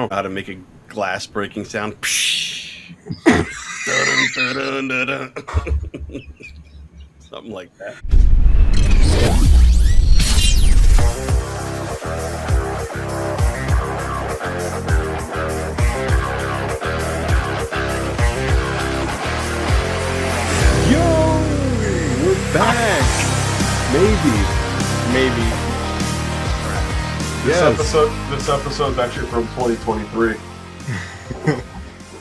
don't know how to make a glass breaking sound. Something like that. Yo, we're back. Maybe. Yes. This episode's actually from 2023.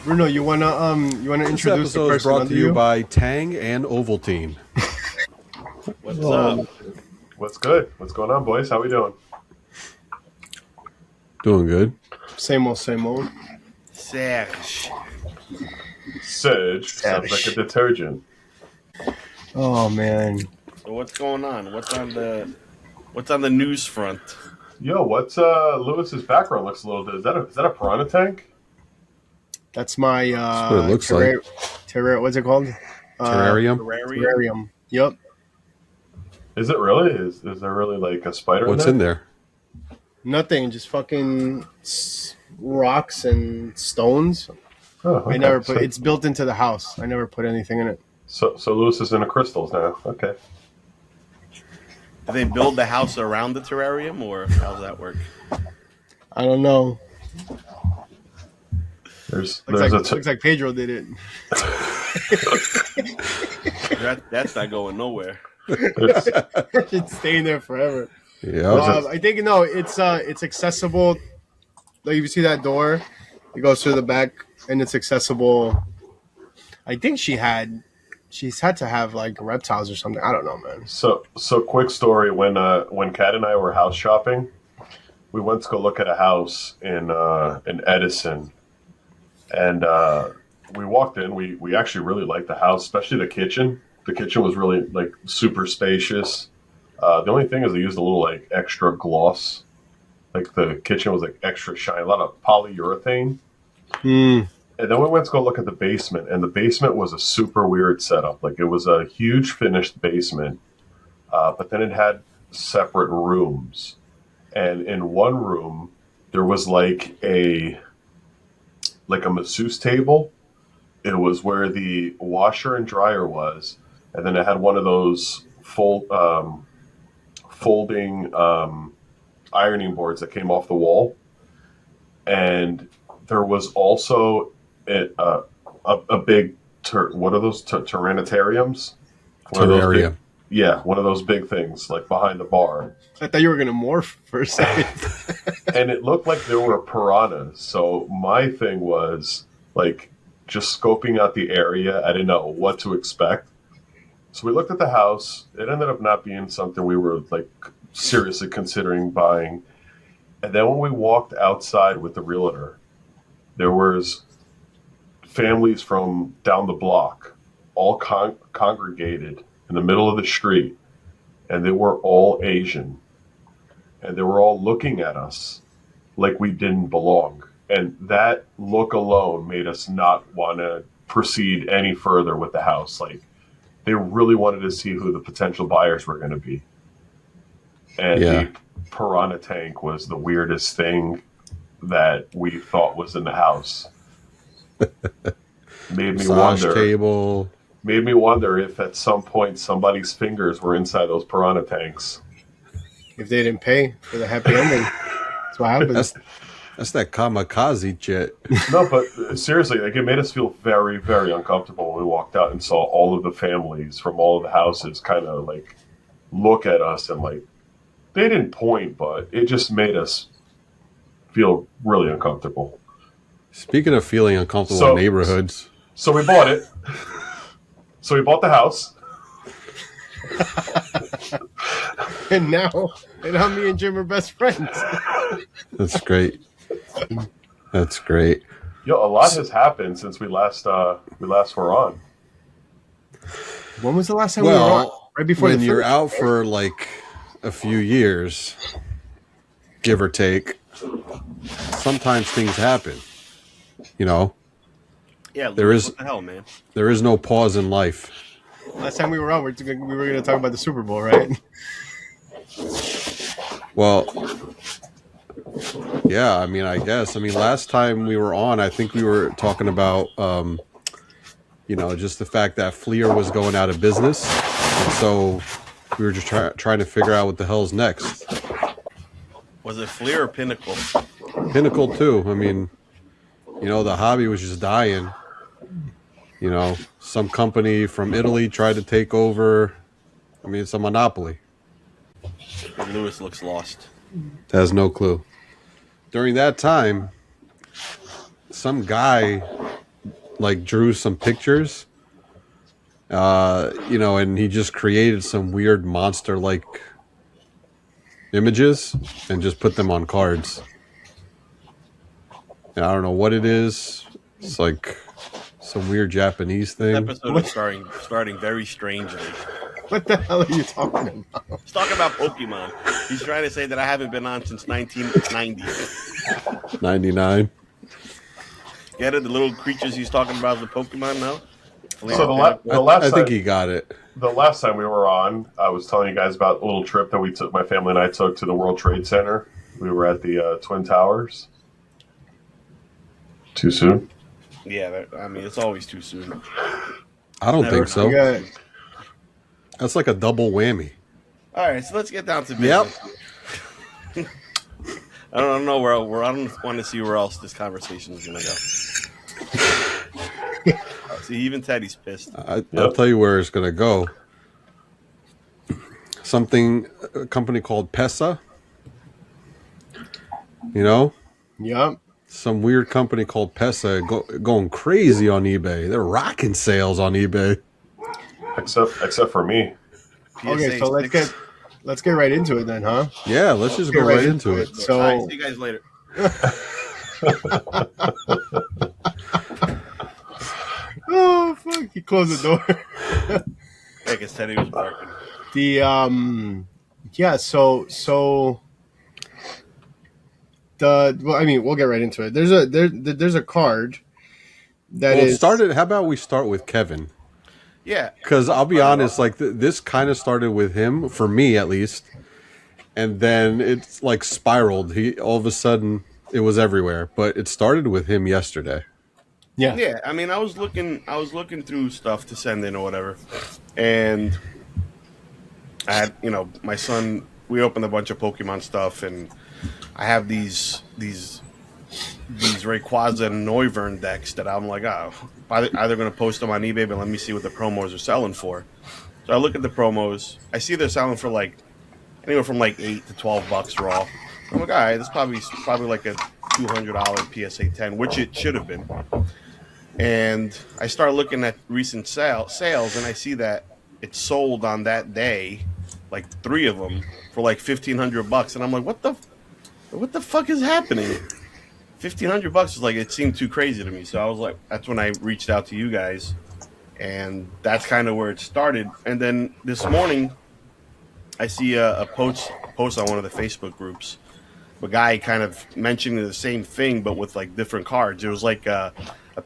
Bruno, you wanna introduce the episode person is brought under to you by Tang and Ovaltine. What's up? What's good? What's going on, boys? How we doing? Doing good. Same old. Serge. Sedge sounds like a detergent. Oh man. So what's going on? What's on the news front? Yo, what's Lewis's background looks a little. Is that a piranha tank? That's my That's what it looks like. What's it called? Terrarium. Yep. Is it really? Is there really like a spider? What's in there? Nothing. Just fucking rocks and stones. Oh, okay. I never put. It's built into the house. I never put anything in it. So Lewis is into crystals now. Okay. Do they build the house around the terrarium, or how does that work? I don't know. Looks Looks like Pedro did it. That's not going nowhere. It's staying there forever. Yeah. I think it's accessible. Like if you see that door, it goes through the back, and it's accessible. I think she's had to have like reptiles or something. I don't know, man. So quick story. When Kat and I were house shopping, we went to go look at a house in Edison, and we walked in. We actually really liked the house, especially the kitchen. The kitchen was really like super spacious. The only thing is they used a little like extra gloss. Like the kitchen was like extra shiny, a lot of polyurethane. And then we went to go look at the basement, and the basement was a super weird setup. Like it was a huge finished basement, but then it had separate rooms. And in one room, there was like a masseuse table. It was where the washer and dryer was, and then it had one of those folding ironing boards that came off the wall. And there was also a big what are those tyrannitariums? Terrarium. One of those big things like behind the bar. I thought you were gonna morph for a second. And it looked like there were piranhas. So my thing was like just scoping out the area. I didn't know what to expect. So we looked at the house. It ended up not being something we were like seriously considering buying. And then when we walked outside with the realtor, there was families from down the block all congregated in the middle of the street, and they were all Asian, and they were all looking at us like we didn't belong. And that look alone made us not want to proceed any further with the house. Like they really wanted to see who the potential buyers were going to be. And the piranha tank was the weirdest thing that we thought was in the house. Made me wonder if at some point somebody's fingers were inside those piranha tanks. If they didn't pay for the happy ending, that's what happens. That's that kamikaze jet. No, but seriously, like it made us feel very, very uncomfortable when we walked out and saw all of the families from all of the houses kind of like look at us, and like they didn't point, but it just made us feel really uncomfortable. Speaking of feeling uncomfortable in neighborhoods. So we bought it. So we bought the house. And now me and Jim are best friends. That's great. That's great. Yo, a lot has happened since we last were on. When was the last time we were on? Right before when you're out for like a few years, give or take, sometimes things happen. You know? Yeah, there is what the hell, man? There is no pause in life. Last time we were on, we were going to talk about the Super Bowl, right? Well, Yeah, I mean, I guess. I mean, last time we were on, I think we were talking about, just the fact that Fleer was going out of business. And so we were just trying to figure out what the hell's next. Was it Fleer or Pinnacle? Pinnacle, too. I mean, the hobby was just dying. Some company from Italy tried to take over. I mean, it's a monopoly. Lewis looks lost. Has no clue. During that time, some guy drew some pictures, and he just created some weird monster images and just put them on cards. And I don't know what it is. It's like some weird Japanese thing. This episode is starting very strangely. What the hell are you talking about? He's talking about Pokemon. He's trying to say that I haven't been on since 1990. 99. Get it? The little creatures he's talking about, the Pokemon now? So the last I think time, he got it. the last time we were on, I was telling you guys about a little trip that my family and I took to the World Trade Center. We were at the Twin Towers. Too soon? Yeah, it's always too soon. I don't think so. Yeah. That's like a double whammy. All right, so let's get down to business. Yep. I don't know where I don't want to see where else this conversation is going to go. See, even Teddy's pissed. I'll tell you where it's going to go. A company called Pesa. Yep. Some weird company called Pesa going crazy on eBay. They're rocking sales on eBay. Except for me. Okay, so let's get right into it then, huh? Yeah, let's just go right into it. So, all right, see you guys later. Oh fuck! He closed the door. Yeah, because Teddy was barking. We'll get right into it. There's a card that is started. How about we start with Kevin? Yeah, because I'll be honest, this kind of started with him, for me at least, and then it's spiraled. All of a sudden it was everywhere, but it started with him yesterday. Yeah. I mean, I was looking through stuff to send in or whatever, and I had, my son. We opened a bunch of Pokemon stuff, and I have these Rayquaza and Noivern decks that I'm like, either going to post them on eBay, but let me see what the promos are selling for. So I look at the promos. I see they're selling for anywhere from $8 to $12 raw. I'm like, all right, this is probably like a $200 PSA 10, which it should have been. And I start looking at recent sales, and I see that it sold on that day, 3 of them for $1,500, and I'm like, what the fuck is happening? $1,500 is it seemed too crazy to me. So I was like, that's when I reached out to you guys, and that's kind of where it started. And then this morning, I see a post on one of the Facebook groups, a guy kind of mentioning the same thing but with different cards. It was a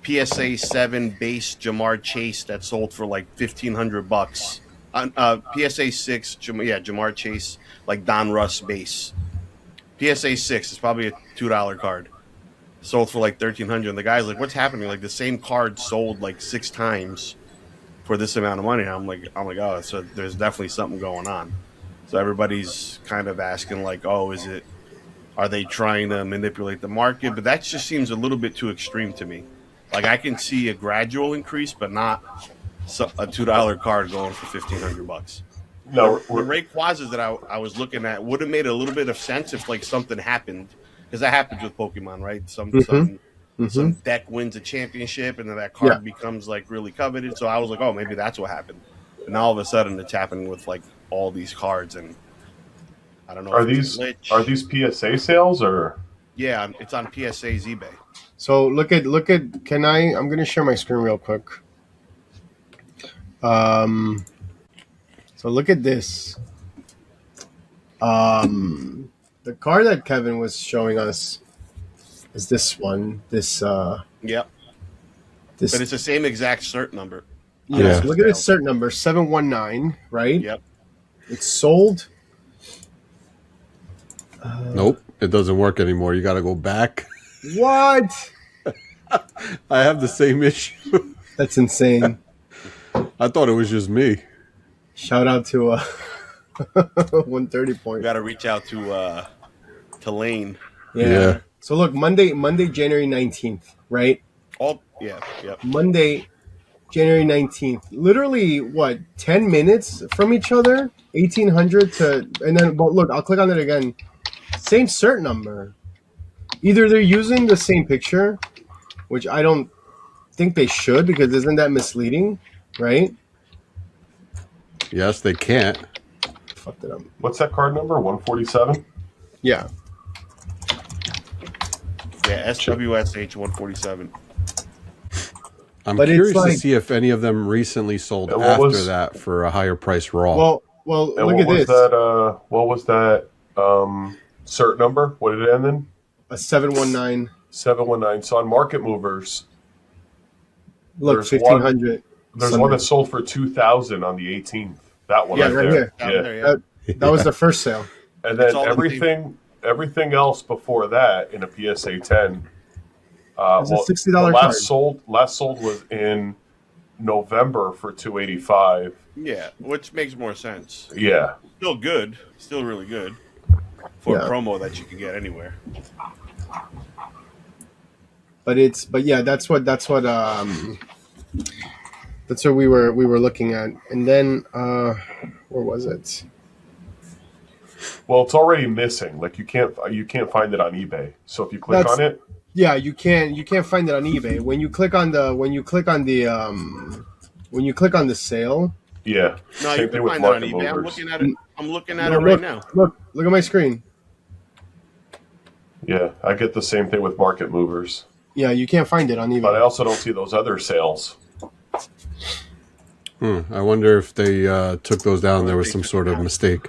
PSA 7 base Jamar Chase that sold for $1,500. PSA 6, Jamar Chase, Don Russ base. PSA 6 is probably a $2 card. Sold for $1,300, and the guy's like, "What's happening? The same card sold 6 times for this amount of money." And I'm like, "Oh, so there's definitely something going on." So everybody's kind of asking, "Oh, are they trying to manipulate the market?" But that just seems a little bit too extreme to me. I can see a gradual increase, but not a $2 card going for $1,500. No, the Rayquazas that I was looking at would have made a little bit of sense if something happened. Because that happens with Pokemon, right? Some deck wins a championship, and then that card becomes really coveted. So I was like, oh, maybe that's what happened. And now all of a sudden, it's happening with all these cards, and I don't know. Are these PSA sales or? Yeah, it's on PSA's eBay. So look at. I'm going to share my screen real quick. So look at this. The card that Kevin was showing us is this one. Yep. But it's the same exact cert number. Yeah. So look at this cert number, 719, right? Yep. It's sold. Nope. it doesn't work anymore. You got to go back. What? I have the same issue. That's insane. I thought it was just me. Shout out to 130 We point. got to reach out to Lane. Yeah. So look, Monday, January 19th, right? Yep. Monday, January 19th. Literally, what, 10 minutes from each other? 1800 to, and then, but look, I'll click on it again. Same cert number. Either they're using the same picture, which I don't think they should, because isn't that misleading, right? Yes, they can't. Fucked it up. What's that card number? 147? Yeah. Yeah, SWSH 147. I'm But it's curious like- to see if any of them recently sold And what after was- that for a higher price raw. Well, And look at this. what was that cert number? What did it end in? A 719. 719. So on Market Movers, Look, There's 1500. there's Sunday. one that sold for 2,000 on the 18th. That one Yeah, right right there. Down Yeah. there, yeah. That was the first sale. And It's then all everything else before that in a PSA 10. It's a $60 the card. last sold was in November for 285. Yeah, which makes more sense. Yeah. Still good. Still really good. For Yeah. a promo that you can get anywhere. But yeah, that's what we were looking at. And then where was it? Well, it's already missing. Like you can't find it on eBay. So if you click That's- on it, Yeah, you can't find it on eBay. When you click on the sale. No, yeah. you Same can thing with find that on Market eBay. I'm Movers. looking at it. I'm looking at No, it right look, now. Look at my screen. Yeah, I get the same thing with Market Movers. Yeah, you can't find it on But I eBay. also don't see those other sales. I wonder if they took those down. There was some sort of mistake.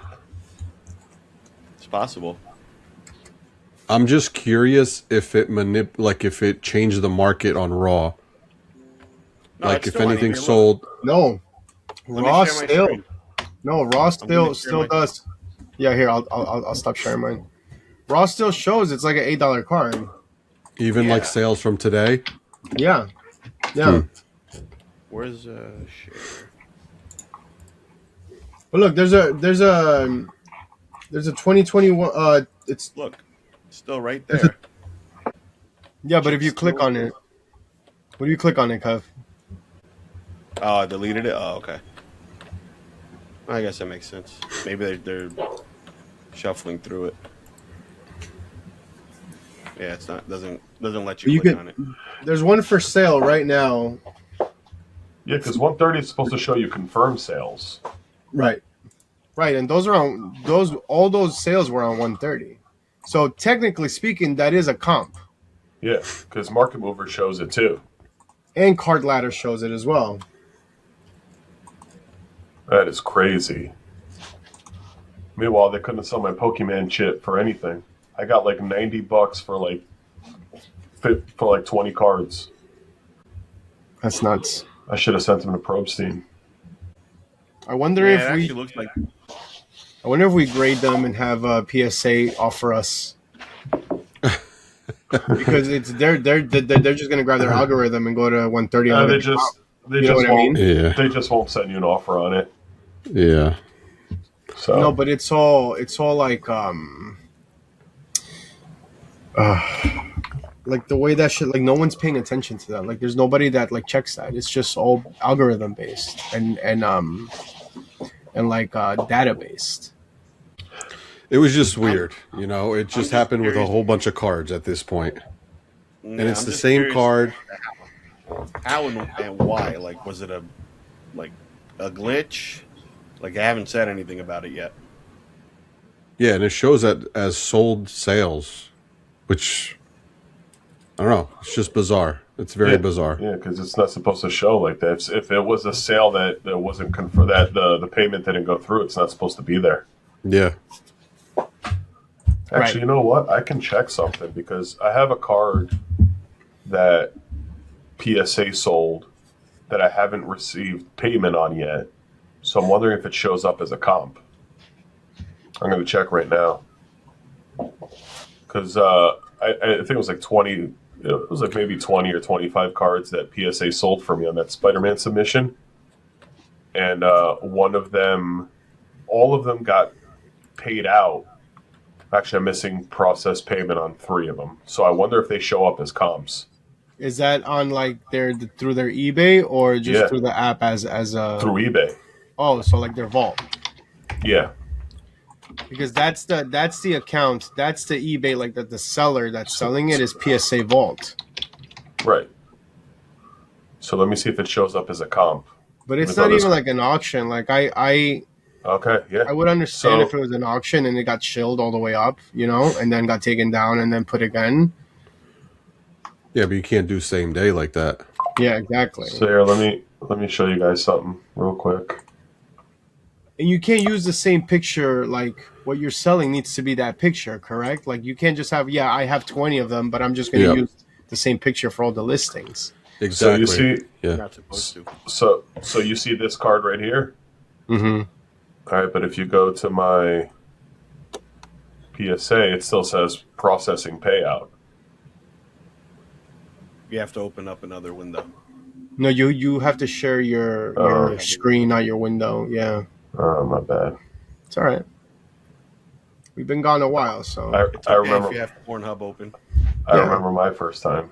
It's possible. I'm just curious if it if it changed the market on Raw. No, Like it's if still on anything eBay. Look, sold. No, let me Raw share my still. screen. No, Raw gonna share still my- does. Yeah, here I'll stop sharing mine. Raw still shows it's like an $8 card. Even like Yeah. sales from today. Yeah. Yeah. Where's share? But look, there's a 2021 it's Look, it's still right there. yeah, but if you click on it, what do you click on it, Kev? Oh, I deleted it. Oh, okay. I guess that makes sense. Maybe they're shuffling through it. Yeah, it's not doesn't let you You click can- on it. There's one for sale right now. Yeah, because 130 is supposed to show you confirmed sales. Right. Right, and all those sales were on 130. So technically speaking, that is a comp. Yeah, because Market Mover shows it too. And Card Ladder shows it as well. That is crazy. Meanwhile, they couldn't sell my Pokemon Chit for anything. I got like $90 for like 20 cards. That's nuts. I should have sent them to Probstein. I wonder Yeah, it if actually we looks like grade them and have PSA offer us. Because they're just gonna grab their algorithm and go to 130. They You just know what I won't. mean? Yeah. They just won't send you an offer on it. Yeah. So No, but it's all like like the way that shit, like no one's paying attention to that. Like there's nobody that like checks that. It's just all algorithm based and like data based. It was just weird, you know. It just happened with a curious. whole bunch of cards at this point, and Yeah, it's I'm the just same curious card. How and why? Like, was it a glitch? Like, I haven't said anything about it yet. Yeah, and it shows that as sold sales, which I don't know. It's just bizarre. It's very bizarre. Yeah, because it's not supposed to show like that. If it was a sale that wasn't confirmed, that the payment didn't go through, it's not supposed to be there. Yeah. Actually, Right. you know what? I can check something because I have a card that PSA sold that I haven't received payment on yet. So I'm wondering if it shows up as a comp. I'm going to check right now because I think it was like 20. It was like maybe 20 or 25 cards that PSA sold for me on that Spider-Man submission, and one of them, all of them got paid out. Actually, I'm missing process payment on 3 of them. So I wonder if they show up as comps. Is that on like through their eBay or just through the app as a through eBay? Oh, so like their vault. Yeah. Because that's the account, that's the eBay, like the seller that's selling it is PSA Vault. Right. So let me see if it shows up as a comp. But it's not even like an auction. Like I Okay, yeah. I would understand if it was an auction and it got chilled all the way up, you know, and then got taken down and then put again. Yeah, but you can't do same day like that. Yeah, exactly. So here, let me show you guys something real quick. And you can't use the same picture. Like what you're selling needs to be that picture, correct? Like you can't just have, I have 20 of them, but I'm just going to use the same picture for all the listings. Exactly. So you see, yeah. Not supposed to. So you see this card right here. Mm-hmm. All right, but if you go to my PSA, it still says processing payout. You have to open up another window. No, you have to share your screen, not your window. Yeah. Oh, my bad. It's all right. We've been gone a while, so I remember. If you have Pornhub open. I remember my first time.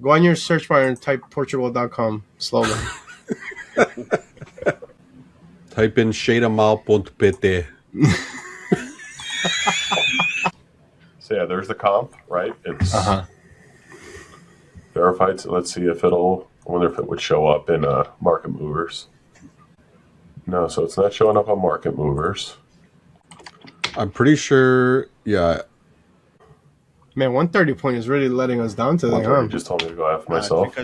Go on your search bar and type Portugal.com slowly. Type in shadeamal.pt. So yeah, there's the comp, right? It's verified. So let's see if I wonder if it would show up in Market Movers. No, so it's not showing up on Market Movers. I'm pretty sure, yeah. Man, 130 point is really letting us down today, huh? You just told me to go after myself.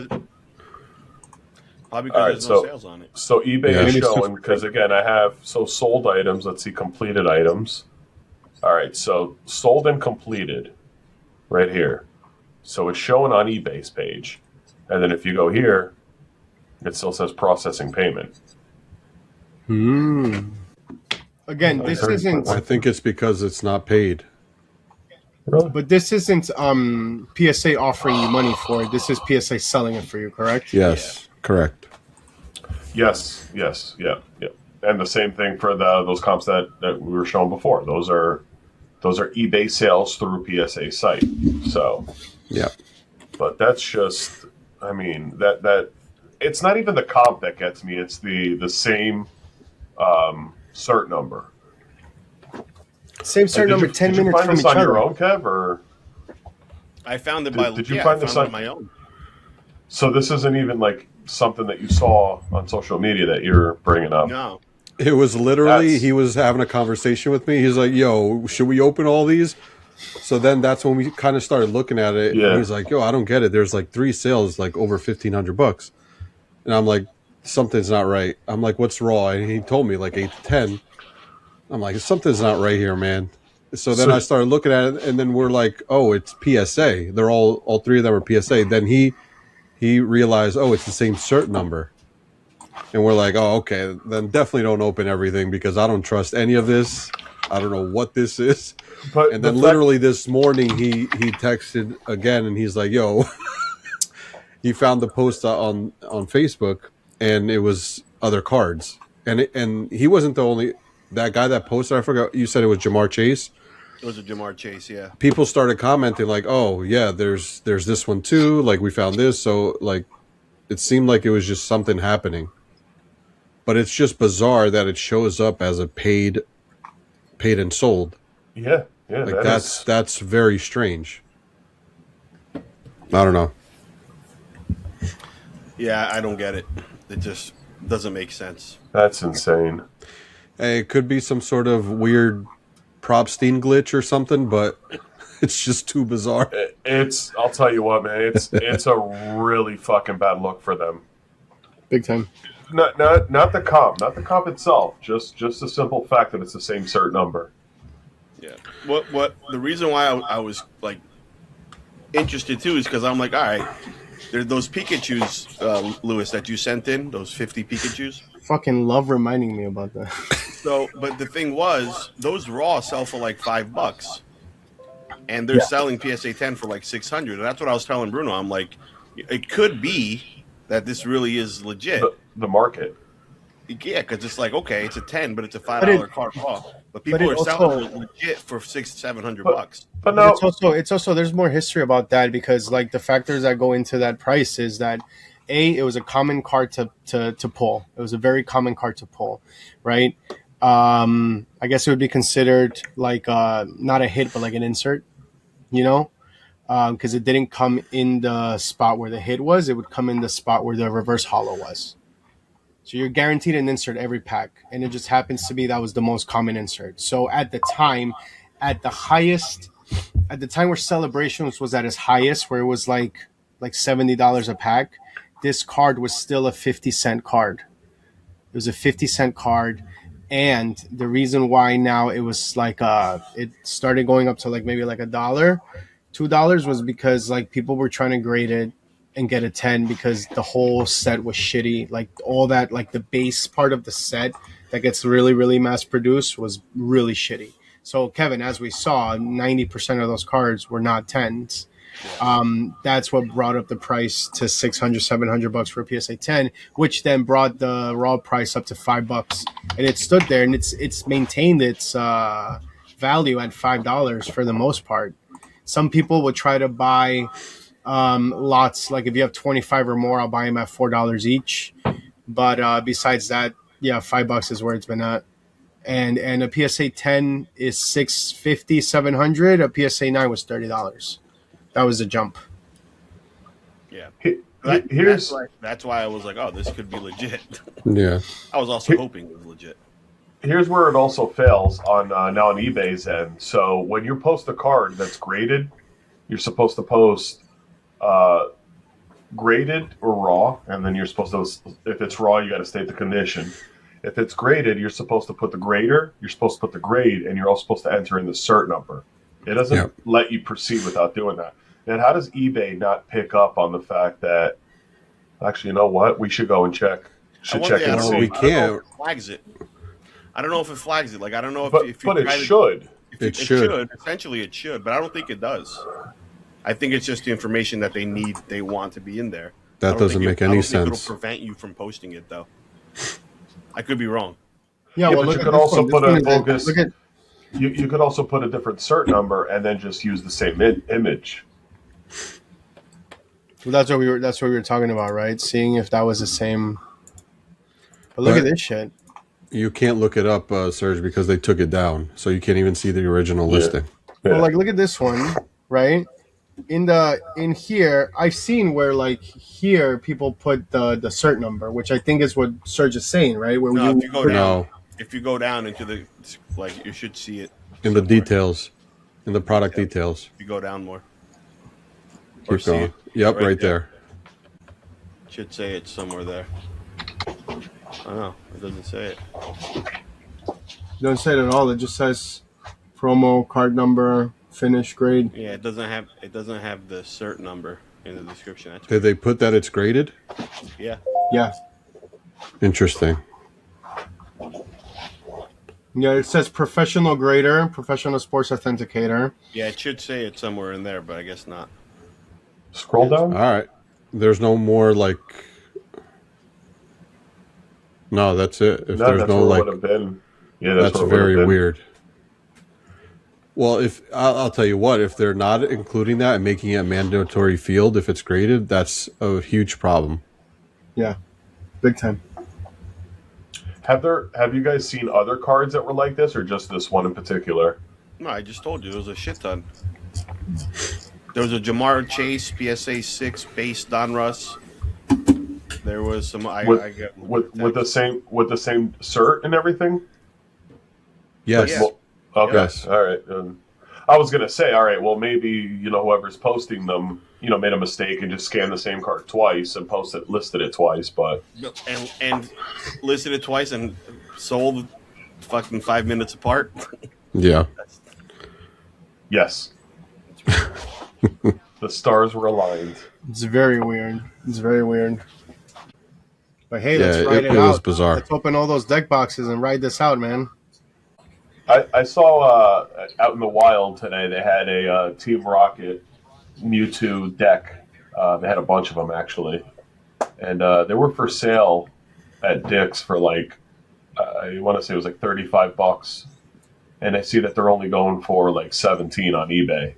Probably because All right, there's no sales on it. So eBay Yeah. is showing, because again, I have sold items. Let's see, completed items. All right, so sold and completed right here. So it's showing on eBay's page. And then if you go here, it still says processing payment. Again, this isn't. I think it's because it's not paid. Really? But this isn't PSA offering you money for it. This is PSA selling it for you, correct? Yes, correct. Yes, yeah. And the same thing for those comps that we were showing before. Those are eBay sales through PSA site. So Yeah. but that's just, I mean, that it's not even the comp that gets me. It's the same cert number. Same cert number 10 minutes find from this each on your other. own, Kev, or I found it did you find this on on my own. so this isn't even like something that you saw on social media that you're bringing up? No. It was literally, That's- he was having a conversation with me. He's like, yo, should we open all these? So then that's when we kind of started looking at it. Yeah. And he's like, yo, I don't get it. There's like 3 sales, like over $1,500. And I'm like, something's not right. I'm like, what's raw? And he told me like 8 to 10. I'm like, something's not right here, man. So then I started looking at it, and then we're like, oh, it's PSA. They're all 3 of them are PSA. Then he realized, oh, it's the same cert number. And we're like, oh, okay, then definitely don't open everything because I don't trust any of this. I don't know what this is. But And then literally this morning he texted again and he's like, yo, he found the post on Facebook and it was other cards. And he wasn't the only, that guy that posted, I forgot, you said it was Jamar Chase. It was a Jamar Chase, yeah. People started commenting like, oh yeah, there's this one too. Like we found this. So like, it seemed like it was just something happening. But it's just bizarre that it shows up as a paid and sold. yeah, Like that's very strange. I don't know. Yeah, I don't get it. It just doesn't make sense. that's insane. Hey, it could be some sort of weird Propstein glitch or something, but it's just too bizarre. I'll tell you what, man, it's a really fucking bad look for them. Big time. Not the comp itself. Just the simple fact that it's the same cert number. Yeah. What the reason why I was like interested too is because I'm like, all right, there's those Pikachu's, Lewis, that you sent in, those 50 Pikachu's. Fucking love reminding me about that. So, but the thing was, those raw sell for like $5. and they're selling PSA 10 for like 600. And that's what I was telling Bruno. I'm like, it could be that this really is legit. The market. Yeah, because it's like, okay, it's a 10, but it's a $5 card raw. But people are selling it legit for $600-700. But no, it's also there's more history about that, because like the factors that go into that price is that it was a common card to pull. It was a very common card to pull, right? I guess it would be considered like not a hit, but like an insert, you know, because it didn't come in the spot where the hit was. It would come in the spot where the reverse hollow was. So you're guaranteed an insert every pack, and it just happens to be that was the most common insert. So at the time, at the time where Celebrations was at its highest, where it was like $70 a pack, this card was still a 50-cent card. It was a 50-cent card, and the reason why now it was like it started going up to like maybe like $1, $2 was because like people were trying to grade it and get a 10 because the whole set was shitty. Like all that, like the base part of the set that gets really, really mass produced was really shitty. So Kevin, as we saw, 90% of those cards were not 10s. That's what brought up the price to $600-700 for a PSA 10, which then brought the raw price up to $5. And it stood there, and it's maintained its value at $5 for the most part. Some people would try to buy lots, like if you have 25 or more, I'll buy them at $4 each. But besides that, yeah, $5 is where it's been at. And a PSA 10 is $650-700. A PSA 9 was $30. That was a jump. Yeah. Here's that's why I was like, oh, this could be legit. Yeah. I was also hoping it was legit. Here's where it also fails on now on eBay's end. So when you post a card that's graded, you're supposed to post graded or raw, and then you're supposed to, if it's raw, you got to state the condition. If it's graded, you're supposed to put the grader, you're supposed to put the grade, and you're also supposed to enter in the cert number. It doesn't let you proceed without doing that. And how does eBay not pick up on the fact that, actually, you know what? We should go and check. And see. We can't. Flags it. I don't know if it flags it. Like, I don't know if but it should. It should. Essentially, it should, but I don't think it does. I think it's just the information that they want to be in there. That doesn't make any sense. It'll prevent you from posting it, though. I could be wrong. Yeah, well, but you could also put a focus. You could also put a different cert number and then just use the same image. Well, that's what we were talking about, right? Seeing if that was the same. But look at this shit. You can't look it up, Serge, because they took it down, so you can't even see the original listing. Yeah. Well, like look at this one, right? In here, I've seen where like here people put the cert number, which I think is what Serge is saying, right? Where if you go down into the like, you should see it in the details, in the product details. If you go down more, keep going. Yep, right there. Should say it somewhere there. I don't know. It doesn't say it. It doesn't say it at all. It just says promo, card number, finish, grade. Yeah, it doesn't have the cert number in the description. That's Did they put that it's graded? Yeah. Yeah. Interesting. Yeah, it says professional grader, professional sports authenticator. Yeah, it should say it somewhere in there, but I guess not. Scroll down. All right. There's no more like. No, that's it. If there's no like, would have been. Yeah, that's very weird. Well, if I'll tell you what, if they're not including that and making it a mandatory field, if it's graded, that's a huge problem. Yeah, big time. Have you guys seen other cards that were like this, or just this one in particular? No, I just told you there was a shit ton. There was a Jamar Chase PSA 6 base Donruss. There was some with the same cert and everything. Yes. Yeah. Well, okay. Yes. All right. I was gonna say, all right. Well, maybe whoever's posting them, made a mistake and just scanned the same card twice and listed it twice, but and listed it twice and sold fucking 5 minutes apart. Yeah. Yes. The stars were aligned. It's very weird. But hey, let's ride it out. It was bizarre. Let's open all those deck boxes and ride this out, man. I saw out in the wild today they had a Team Rocket Mewtwo deck. They had a bunch of them actually, and they were for sale at Dick's for like I want to say it was like $35, and I see that they're only going for like 17 on eBay.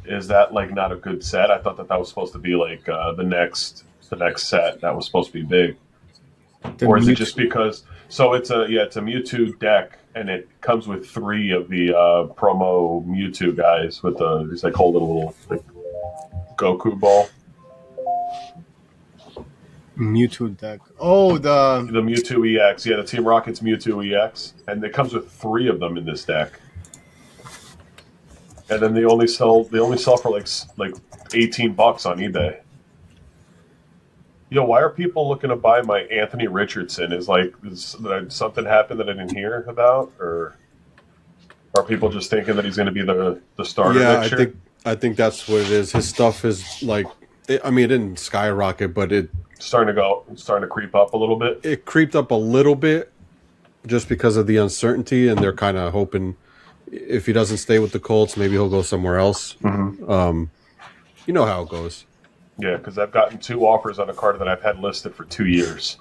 Is that like not a good set? I thought that that was supposed to be like the next set that was supposed to be big, or is it just because? So it's a Mewtwo deck, and it comes with 3 of the promo Mewtwo guys with he's like holding a little like, Goku ball. Mewtwo deck. Oh, the Mewtwo EX, yeah, the Team Rocket's Mewtwo EX, and it comes with 3 of them in this deck. And then they only sell for like $18 on eBay. Yo, why are people looking to buy my Anthony Richardson? Is something happened that I didn't hear about, or are people just thinking that he's going to be the starter next year? I think that's what it is. His stuff is like, it didn't skyrocket, but it starting to creep up a little bit. It creeped up a little bit just because of the uncertainty, and they're kind of hoping if he doesn't stay with the Colts, maybe he'll go somewhere else. Mm-hmm. You know how it goes. Yeah, because I've gotten 2 offers on a card that I've had listed for 2 years.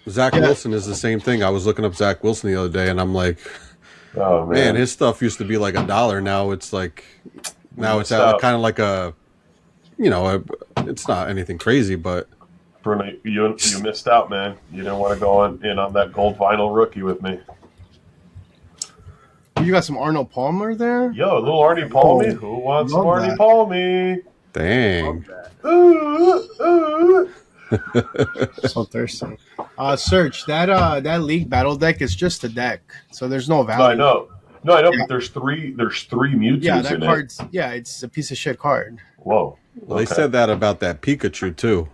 Zach Wilson is the same thing. I was looking up Zach Wilson the other day, and I'm like, oh man, his stuff used to be like $1. Now it's like, it's kind of like a, it's not anything crazy, but Bruno, you missed out, man. You didn't want to go in on that gold vinyl rookie with me. You got some Arnold Palmer there? Yo, a little Arnie Palmy. Who wants some Arnie Palmy? Dang. So thirsty. Search that League Battle deck is just a deck, so there's no value. No, I know, but there's three Mewtwo's yeah, that in card's, it. Yeah, it's a piece of shit card. Whoa. Well, they said that about that Pikachu, too.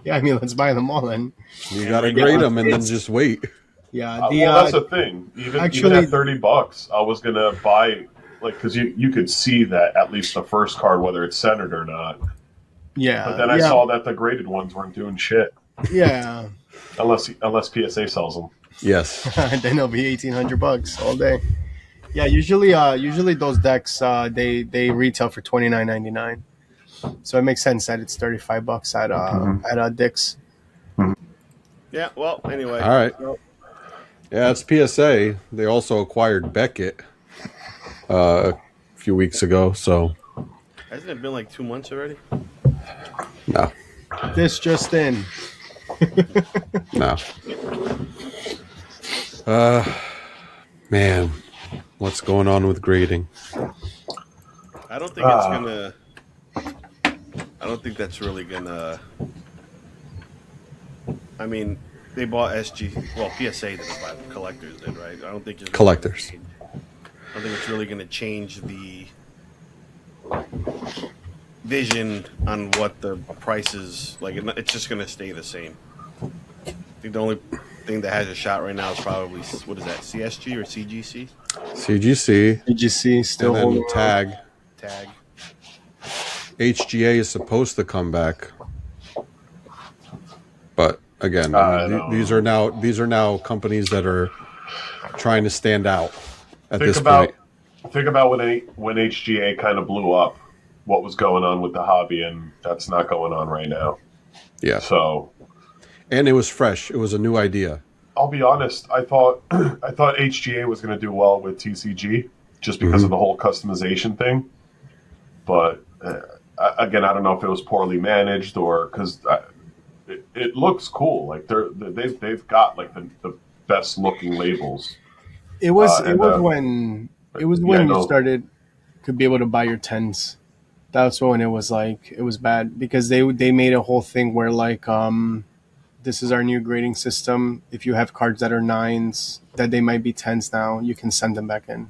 Yeah, I mean, let's buy them all then. You got to grade them and then just wait. Yeah, that's the thing. Even at $30, I was gonna buy because you could see that at least the first card, whether it's centered or not. Yeah, but then I saw that the graded ones weren't doing shit. Yeah, unless PSA sells them. Yes, then it'll be $1,800 all day. Yeah, usually those decks they retail for $29.99, so it makes sense that it's $35 at Dick's. Yeah. Well, anyway. All right. Yeah, it's PSA. They also acquired Beckett a few weeks ago, so... Hasn't it been like 2 months already? No. This just in. No. Man, what's going on with grading? I don't think it's gonna... I don't think that's really gonna... I mean... They bought SG. Well, PSA didn't buy them. Collectors did, right? I don't think it's Collectors. I don't think it's really going to change the vision on what the price is. Like, it's just going to stay the same. I think the only thing that has a shot right now is probably, what is that, CSG or CGC? CGC still and then Tag. HGA is supposed to come back, but again, these are now companies that are trying to stand out at this point. Think about when HGA kind of blew up, what was going on with the hobby, and that's not going on right now. Yeah. So, and it was fresh. It was a new idea. I'll be honest. I thought HGA was going to do well with TCG just because of the whole customization thing, but again, I don't know if it was poorly managed or because. It looks cool. Like they've got like the best looking labels. It was when you started could be able to buy your 10s. That's when it was bad because they made a whole thing where this is our new grading system. If you have cards that are 9s that they might be 10s now, you can send them back in.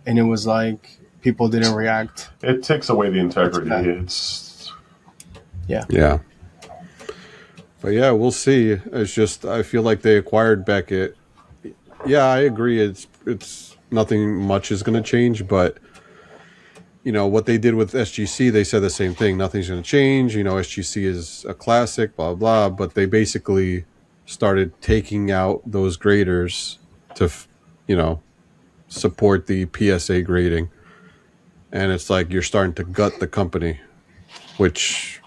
And it was like people didn't react. It takes away the integrity. Yeah. But yeah, we'll see. It's just I feel like they acquired Beckett. Yeah, I agree. It's nothing much is going to change, but what they did with SGC, they said the same thing. Nothing's going to change. SGC is a classic, blah blah. But they basically started taking out those graders to, support the PSA grading. And it's like you're starting to gut the company, which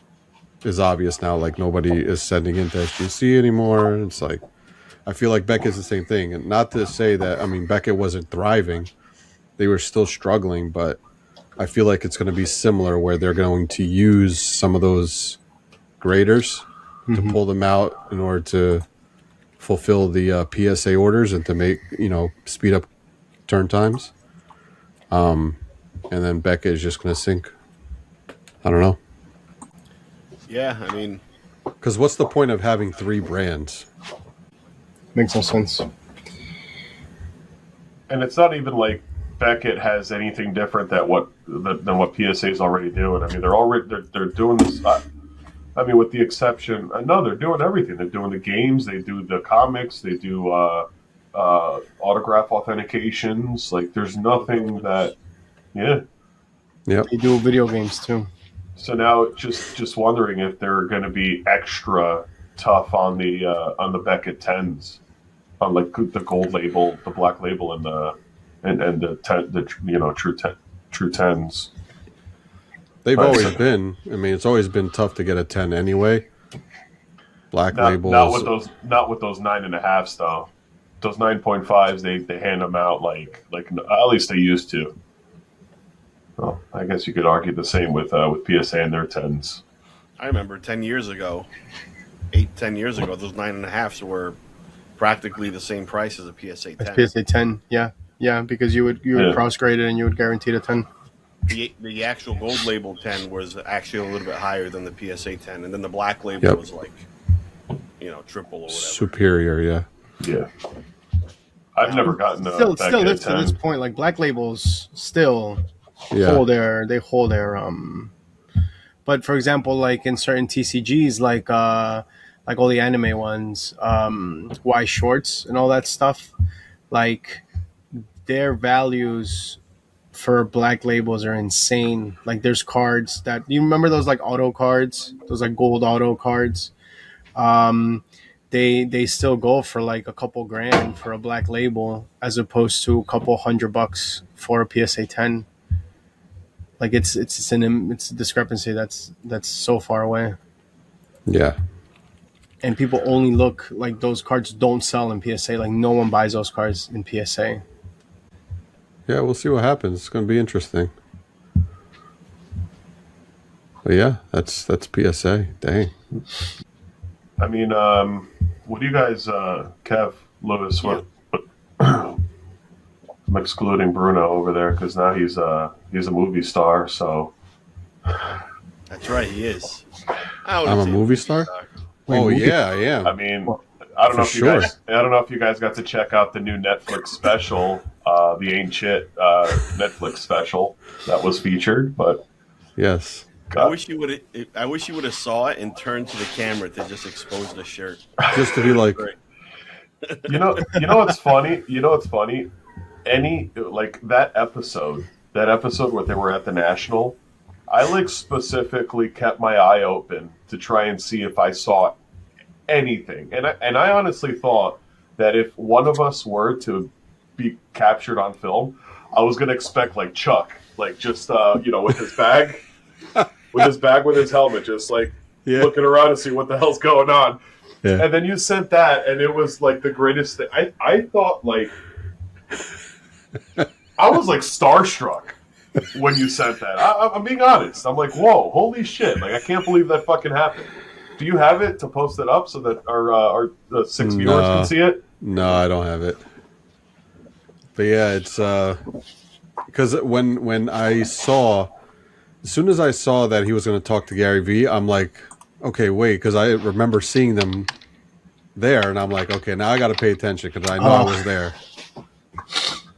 is obvious now. Like nobody is sending into SGC anymore. It's like, I feel like Beckett's the same thing. And not to say that, I mean, Beckett wasn't thriving. They were still struggling, but I feel like it's going to be similar where they're going to use some of those graders to pull them out in order to fulfill the PSA orders and to make, speed up turn times. And then Beckett is just going to sink. I don't know. Yeah, I mean, Because what's the point of having 3 brands? Makes no sense. And it's not even like Beckett has anything different than what PSA is already doing. I mean, they're doing this. I mean, with the exception, no, they're doing everything. They're doing the games, they do the comics, they do autograph authentications. Like, there's nothing that, yeah. Yep. They do video games too. So now, just wondering if they're going to be extra tough on the Beckett 10s, on like the gold label, the black label, and the true 10s. They've always been. I mean, it's always been tough to get a 10 anyway. Black labels. Not with those 9.5s though. Those 9.5s, they hand them out like at least they used to. Well, I guess you could argue the same with PSA and their 10s. I remember 10 years ago, 10 years ago, those 9.5s were practically the same price as a PSA 10. It's PSA 10, yeah, because you would cross grade it and you would guarantee the 10. The actual gold label 10 was actually a little bit higher than the PSA 10, and then the black label was like, triple or whatever. Superior, yeah. Yeah. I've never gotten a still Beckett this 10. to this point, like black labels still hold their but for example, like in certain TCGs, like all the anime ones, Y shorts and all that stuff, like their values for black labels are insane. Like there's cards that you remember those like auto cards, those like gold auto cards. They still go for like a couple grand for a black label as opposed to a couple $100 for a PSA 10. Like it's a discrepancy that's so far away. Yeah. And people only look, like those cards don't sell in PSA. Like no one buys those cards in PSA. Yeah, we'll see what happens. It's going to be interesting. But yeah, that's PSA. Dang. I mean, what do you guys, Kev, Lewis, what I'm excluding Bruno over there because now he's a movie star, so. That's right, he is. I'm a movie star? Oh, yeah, I am. I mean, I don't know if you guys got to check out the new Netflix special, the Ain't Chit Netflix special that was featured, but yes. I wish you would have saw it and turned to the camera to just expose the shirt. Just to be like, you know what's funny? Any like that episode where they were at the National, I like specifically kept my eye open to try and see if I saw anything, and I honestly thought that if one of us were to be captured on film, I was gonna expect like Chuck, like just with his bag. With his helmet, just like looking around to see what the hell's going on. Yeah. And then you sent that, and it was like the greatest thing. I thought, like, I was like starstruck when you sent that. I'm being honest. I'm like, whoa, holy shit. Like, I can't believe that fucking happened. Do you have it to post it up so that our 6 viewers can see it? No, I don't have it. But yeah, it's because when I saw. As soon as I saw that he was going to talk to Gary Vee, I'm like, okay, wait, because I remember seeing them there, and I'm like, okay, now I got to pay attention because I know I was there.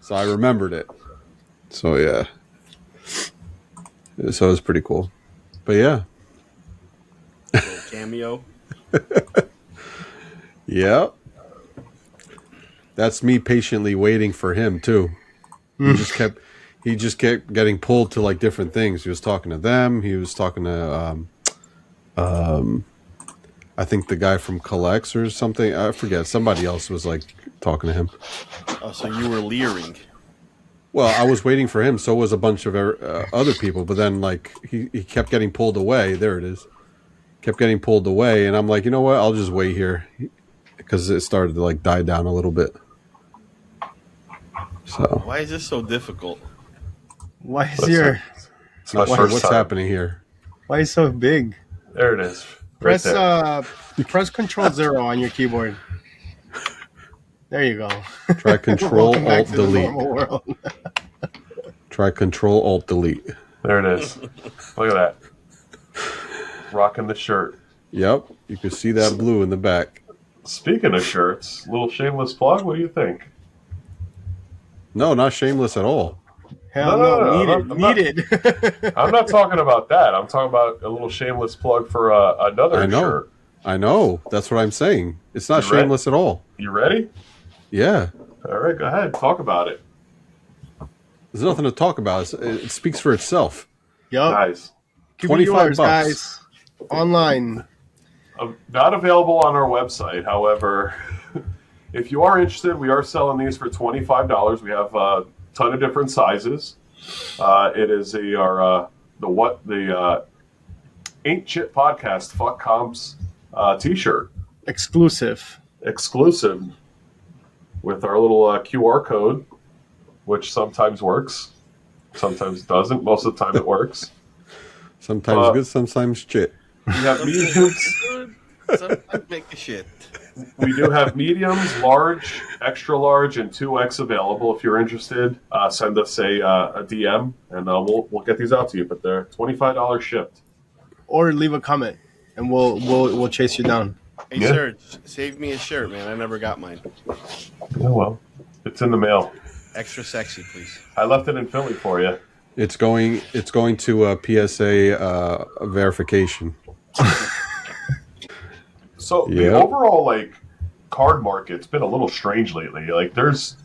So I remembered it. So yeah. So it was pretty cool. But yeah. Cameo. Yeah. That's me patiently waiting for him too. He just kept getting pulled to like different things. He was talking to them. He was talking to I think the guy from Collects or something. I forget. Somebody else was like talking to him. Oh, so you were leering. Well, I was waiting for him. So was a bunch of other people. But then, like, he kept getting pulled away. There it is. Kept getting pulled away, and I'm like, you know what? I'll just wait here because it started to like die down a little bit. So Why is this so difficult? Why is It's my first what's time. happening here? why is it so big? There it is. Right Press there. press Control 0 on your keyboard. There you go. Try Control Welcome back Alt to the Delete. normal world. Try Control Alt Delete. There it is. Look at that. Rocking the shirt. Yep, you can see that blue in the back. Speaking of shirts, little shameless plug. What do you think? No, not shameless at all. Hell No, no, I'm not- needed. I'm not talking about that. I'm talking about a little shameless plug for another I know. shirt. I know. That's what I'm saying. It's not You read? shameless at all. You ready? Yeah. All right, go ahead. Talk about it. There's nothing to talk about. It speaks for itself. Yup. Guys, Keep 25 yours, bucks. guys. Online. not available on our website. However, if you are interested, we are selling these for $25. We have a ton of different sizes. It is the Ain't Chit podcast Fuck Comps t-shirt, Exclusive. exclusive, with our little QR code, which sometimes works, sometimes doesn't. Most of the time, it works. Sometimes good, sometimes shit. We have mediums. Sometimes make a shit. We do have mediums, large, extra large, and 2X available. If you're interested, send us a DM, and we'll get these out to you. But they're $25 shipped. Or leave a comment, and we'll chase you down. Hey, Yeah. Serge, save me a shirt, man. I never got mine. Oh well, it's in the mail. Extra sexy, please. I left it in Philly for you. It's going to PSA verification. So the Yep. overall card market's been a little strange lately. Like there's,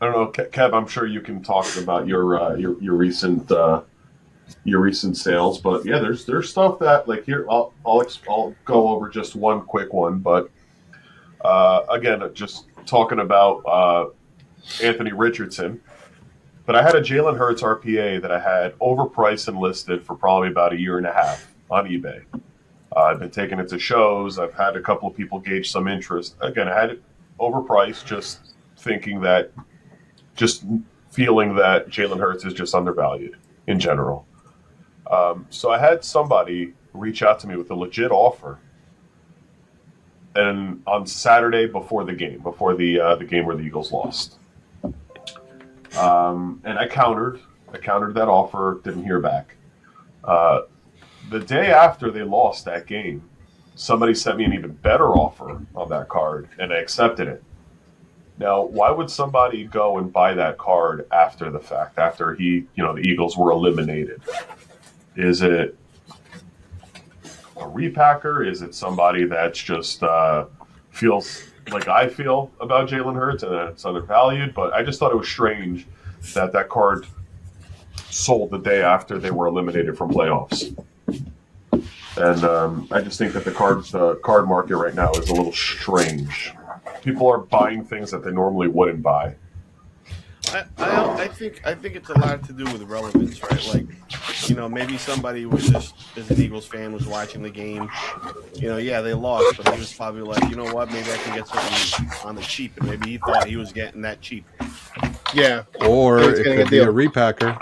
I don't know, Kev. I'm sure you can talk about your recent sales, but yeah, there's stuff that like here. I'll go over just one quick one, but again, just talking about Anthony Richardson. But I had a Jalen Hurts RPA that I had overpriced and listed for probably about a year and a half on eBay. I've been taking it to shows. I've had a couple of people gauge some interest. Again, I had it overpriced, just feeling that Jalen Hurts is just undervalued in general. So I had somebody reach out to me with a legit offer, and on Saturday before the game where the Eagles lost, and I countered that offer. Didn't hear back. The day after they lost that game, somebody sent me an even better offer on that card, and I accepted it. Now, why would somebody go and buy that card after the fact, after the Eagles were eliminated? Is it a repacker? Is it somebody that's just feels like I feel about Jalen Hurts and that it's undervalued? But I just thought it was strange that card sold the day after they were eliminated from playoffs. And I just think that the card market right now is a little strange. People are buying things that they normally wouldn't buy. I think it's a lot to do with relevance, right? Like, maybe somebody was just as an Eagles fan was watching the game. Yeah, they lost, but he was probably like, you know what? Maybe I can get something on the cheap, and maybe he thought he was getting that cheap. Yeah. Or It's it getting could a be a deal. repacker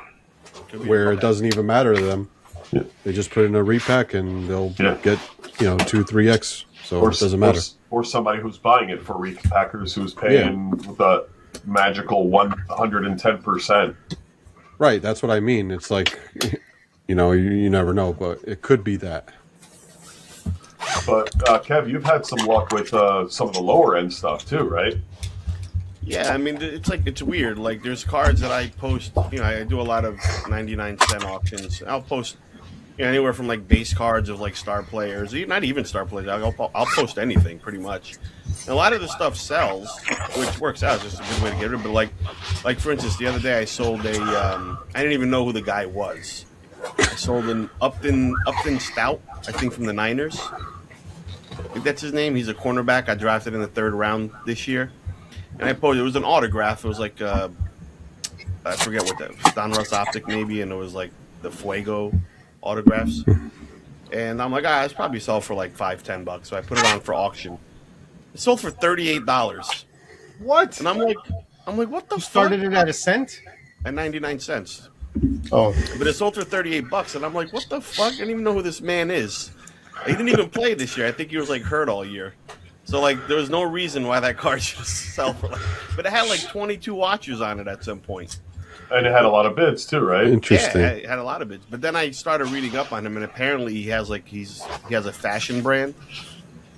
Could be where a it doesn't even matter to them. Yeah. They just put in a repack and they'll Yeah. get 2-3x. So it doesn't matter. Or somebody who's buying it for repackers who's paying the magical 110%. Right, that's what I mean. It's like, you never know, but it could be that. But Kev, you've had some luck with some of the lower end stuff too, right? Yeah, I mean, it's weird. Like, there's cards that I post. I do a lot of 99-cent auctions. I'll post anywhere from like base cards of like star players, not even star players. I'll post anything pretty much. And a lot of the stuff sells, which works out. It's just a good way to get rid of it. But like for instance, the other day I sold a. I didn't even know who the guy was. I sold an Upton Stout, I think from the Niners. think that's his name. He's a cornerback. I drafted in the 3rd round this year, and I posted. It was an autograph. It was like I forget what that Donruss Optic maybe, and it was like the Fuego autographs. And I'm like, it's probably sell for like $5-10. So I put it on for auction. It sold for $38. What? And I'm like, what the You fuck? started it at a cent? At 99 cents. Oh, But it sold for $38, and I'm like, what the fuck? I didn't even know who this man is. He didn't even play this year. I think he was like hurt all year. So like, there was no reason why that card should sell for like. But it had like 22 watchers on it at some point. And it had a lot of bids too, right? Interesting. Yeah, it had a lot of bids. But then I started reading up on him, and apparently he has a fashion brand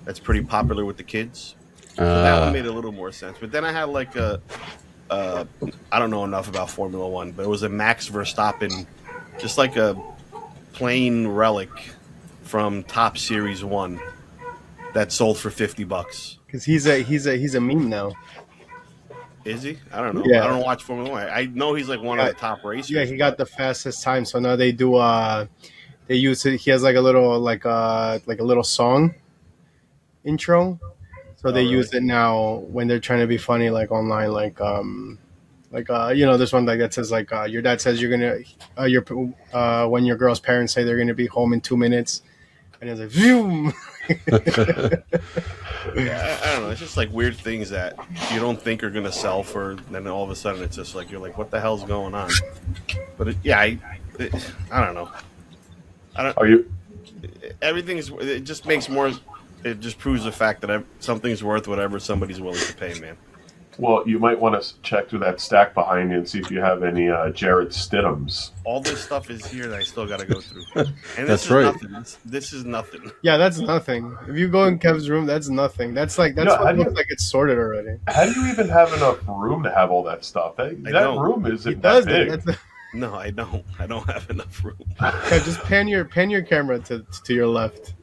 that's pretty popular with the kids. So that one made a little more sense. But then I had like I don't know enough about Formula One, but it was a Max Verstappen, just like a plain relic from Top Series 1 that sold for $50. because he's a meme now. Is he? I don't know. Yeah. I don't watch Formula One. I know he's like one of the top racers. Yeah, he got the fastest time. So now they do. They use it. He has like a little song intro. So they really? use it now when they're trying to be funny, like online, there's one like that says like your dad says you're gonna when your girl's parents say they're gonna be home in 2 minutes, and it's like zoom. Yeah, I don't know. It's just like weird things that you don't think are going to sell for, then all of a sudden it's just like, you're like, what the hell's going on? But I don't know. Are you? It just makes more, it just proves the fact that something's worth whatever somebody's willing to pay, man. Well, you might want to check through that stack behind you and see if you have any Jared Stidhams. All this stuff is here that I still got to go through. And That's right. This is nothing. Yeah, that's nothing. If you go in Kev's room, that's nothing. That's what looks like it's sorted already. How do you even have enough room to have all that stuff? That don't. room He isn't does that big. that. No, I don't. I don't have enough room. Yeah, just pan your camera to your left.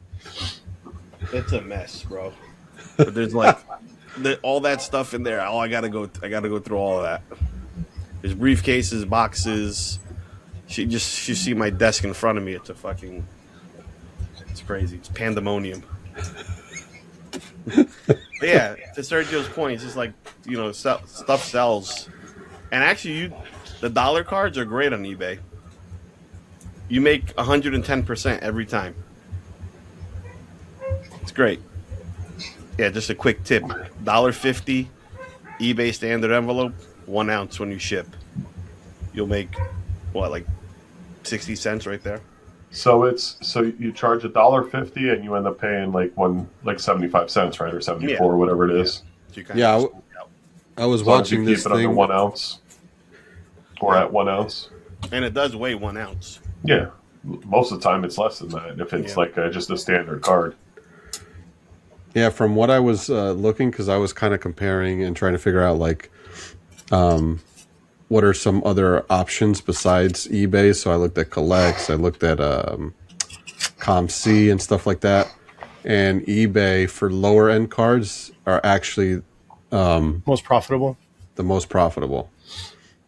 It's a mess, bro. But there's like all that stuff in there. I gotta go through all of that. There's briefcases, boxes. You see my desk in front of me. It's crazy. It's pandemonium. But yeah, to Sergio's point, it's just like, stuff sells. And actually, the dollar cards are great on eBay. You make 110% every time. It's great. Yeah, just a quick tip. $1.50 eBay standard envelope, 1 ounce when you ship. You'll make like 60 cents right there. So you charge $1.50 and you end up paying like 75 cents, right, or 74, or whatever it is. So Yeah, I was watching keep this it under thing. 1 ounce, or at 1 ounce. And it does weigh 1 ounce. Yeah, most of the time it's less than that if it's like just a standard card. Yeah, from what I was looking, because I was kind of comparing and trying to figure out like what are some other options besides eBay. So I looked at Collects, I looked at ComC and stuff like that. And eBay for lower end cards are actually Most profitable. the most profitable.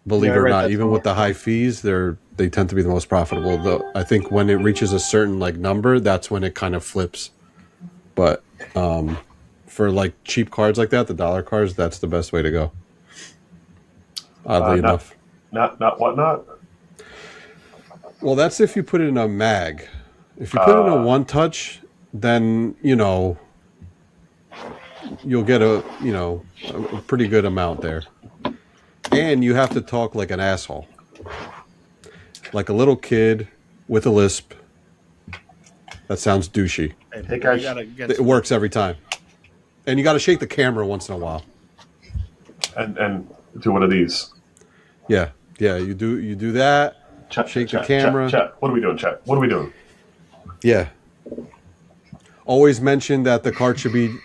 Believe it or not, even with the high fees, they tend to be the most profitable. Though I think when it reaches a certain like number, that's when it kind of flips. But for like cheap cards like that, the dollar cards, that's the best way to go. Oddly enough. Not whatnot? Well, that's if you put it in a mag. If you put it in a one touch, then you'll get a pretty good amount there. And you have to talk like an asshole. Like a little kid with a lisp. That sounds douchey. Hey, guys. It works every time. And you got to shake the camera once in a while. And do one of these. Yeah, you do that. Shake the camera. Chat. What are we doing, chat? What are we doing? Yeah. Always mention that the card should be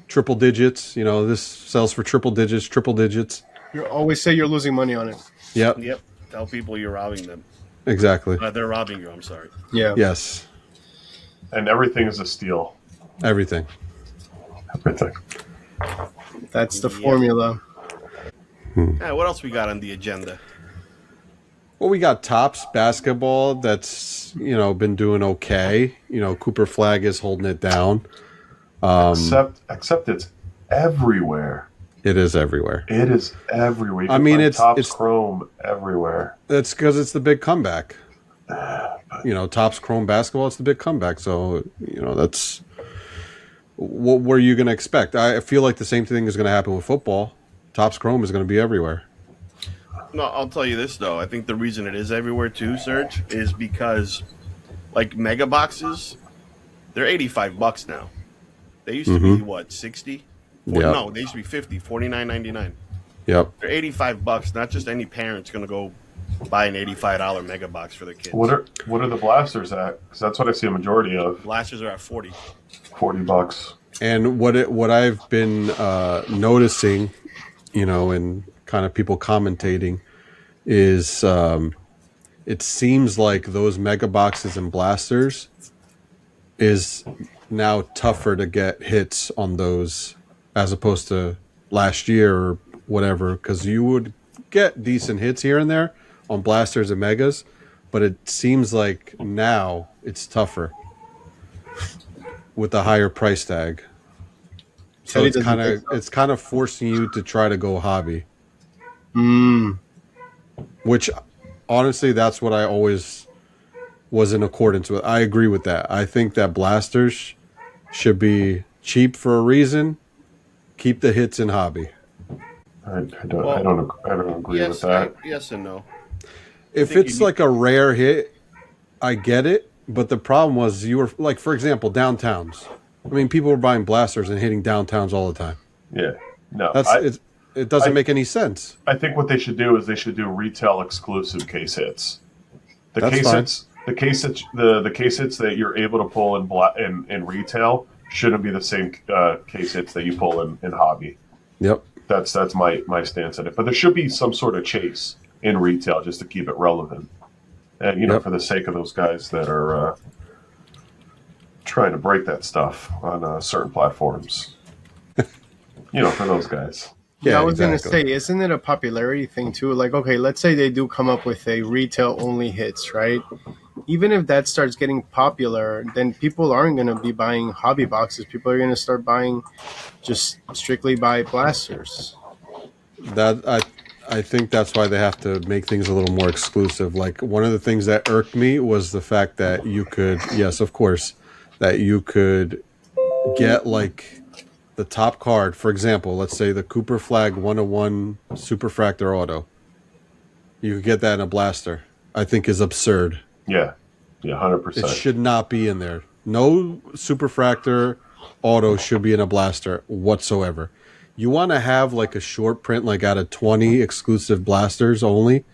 triple digits. This sells for triple digits. You always say you're losing money on it. Yep. Yep. Tell people you're robbing them. Exactly. They're robbing you. I'm sorry. Yeah. Yes. And everything is a steal. Everything. Everything. That's the formula. Yeah, what else we got on the agenda? Well, we got Topps basketball that's, been doing okay. Cooper Flag is holding it down. Except it's everywhere. It is everywhere. It is everywhere. You I can mean, find Topps it's Chrome everywhere. It's because it's the big comeback. Topps Chrome basketball, it's the big comeback. So, that's what were you going to expect? I feel like the same thing is going to happen with football. Topps Chrome is going to be everywhere. No, I'll tell you this though. I think the reason it is everywhere too, Serge, is because like mega boxes, they're $85 now. They used to be what, 60? Yeah. No, they used to be 50, $49.99. Yep. They're $85. Not just any parent's gonna go buy an $85 mega box for their kids. What are the blasters at? Because that's what I see a majority of. Blasters are at $40. $40. And what I've been noticing, and kind of people commentating, is it seems like those mega boxes and blasters is now tougher to get hits on those as opposed to last year or whatever, because you would get decent hits here and there on blasters and megas, but it seems like now it's tougher with the higher price tag. So it's kind of forcing you to try to go hobby. Which honestly, that's what I always was in accordance with. I agree with that. I think that blasters should be cheap for a reason. Keep the hits in hobby. I don't agree with that. Yes and no. If it's like a rare hit, I get it. But the problem was you were like, for example, downtowns. I mean, people were buying blasters and hitting downtowns all the time. Yeah, no, it doesn't make any sense. I think what they should do is they should do retail exclusive case hits. The case hits that you're able to pull in retail shouldn't be the same case hits that you pull in hobby. Yep, that's my stance on it. But there should be some sort of chase in retail just to keep it relevant, and for the sake of those guys that are trying to break that stuff on certain platforms. For those guys. Yeah, I was going to say, isn't it a popularity thing too? Like, okay, let's say they do come up with a retail only hits, right? Even if that starts getting popular, then people aren't going to be buying hobby boxes. People are going to start buying just strictly by blasters. I think that's why they have to make things a little more exclusive. Like, one of the things that irked me was the fact that you could, yes, of course, that you could get like the top card. For example, let's say the Cooper Flag 101 Superfractor Auto. You could get that in a blaster. I think is absurd. Yeah, 100%. It should not be in there. No Superfractor Auto should be in a blaster whatsoever. You want to have like a short print, like out of 20 exclusive blasters only,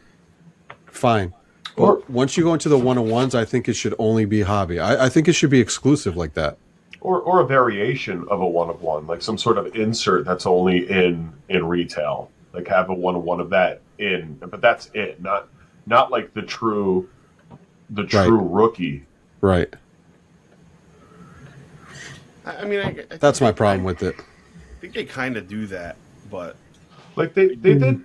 fine. But once you go into the 101s, I think it should only be hobby. I think it should be exclusive like that. Or a variation of a one-of-one, like some sort of insert that's only in retail. Like have a one-of-one of that in, but that's it. Not like the true rookie. Right. I mean, that's my problem with it. I think they kind of do that, but like they did.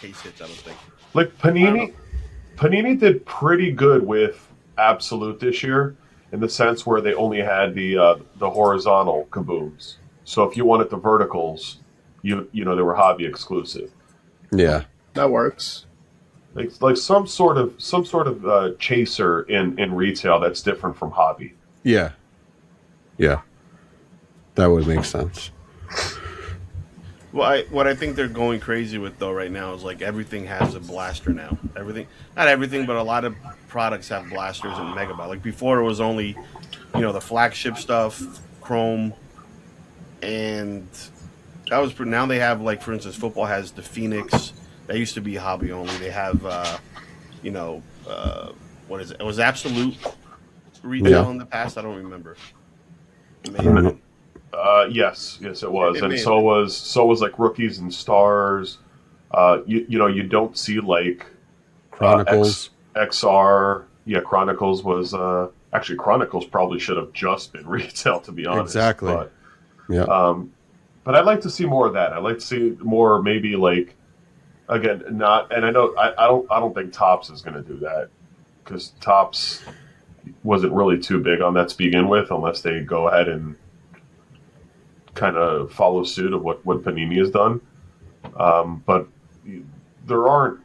Case hits, I don't think. Like Panini did pretty good with Absolute this year, in the sense where they only had the horizontal kabooms. So if you wanted the verticals, they were hobby exclusive. Yeah, that works. Like some sort of chaser in retail that's different from hobby. Yeah, that would make sense. Well, what I think they're going crazy with though right now is like everything has a blaster now. Not everything, but a lot of products have blasters and megabyte. Like before, it was only, the flagship stuff, Chrome, and that was. Now they have, like, for instance, football has the Phoenix. That used to be hobby only. They have, what is it? It was Absolute retail in the past. I don't remember. Yes, it was, and so was like rookies and stars. You don't see like Chronicles, XR. Yeah, Chronicles was actually Chronicles probably should have just been retail, to be honest. Exactly. But, yeah. But I'd like to see more of that. I'd like to see more, maybe like, again, not. And I don't think Topps is going to do that, because Topps wasn't really too big on that to begin with, unless they go ahead and kind of follow suit of what Panini has done. But there aren't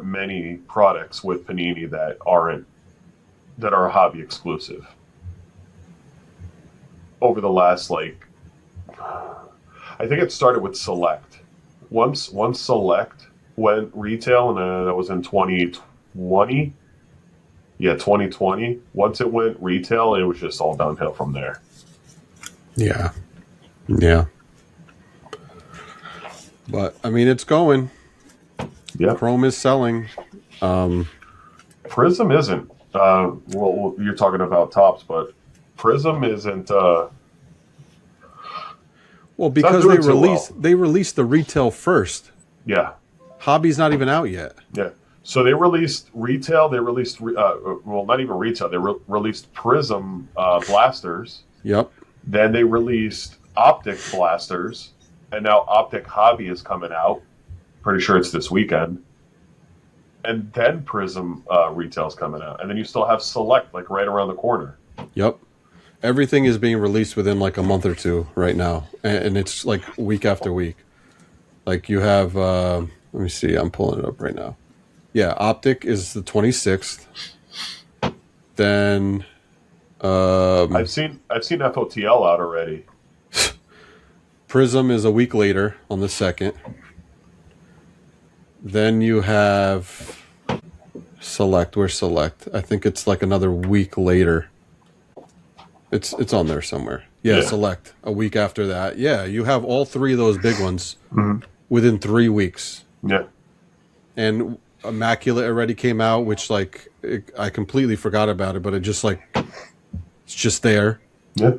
many products with Panini that are hobby exclusive. Over the last I think it started with Select. Once Select went retail, and that was in 2020. Yeah, 2020. Once it went retail, it was just all downhill from there. Yeah. Yeah. But, I mean, it's going. Yeah. Chrome is selling. Prism isn't. Well, you're talking about Topps, but Prism isn't. Well, because they released the retail first. Yeah. Hobby's not even out yet. Yeah. So they released retail. They released not even retail. They released Prism blasters. Yep. Then they released Optic blasters, and now Optic Hobby is coming out. Pretty sure it's this weekend. And then Prism retail's coming out, and then you still have Select right around the corner. Yep. Everything is being released within a month or two right now, and it's week after week. You have, let me see, I'm pulling it up right now. Yeah, Optic is the 26th. Then I've seen FOTL out already. Prism is a week later on the 2nd. Then you have Select. Where's Select? I think it's another week later. It's on there somewhere. Yeah, Select. A week after that. Yeah, you have all three of those big ones within 3 weeks. Yeah. And Immaculate already came out, which I completely forgot about it, but it just it's just there. Yeah.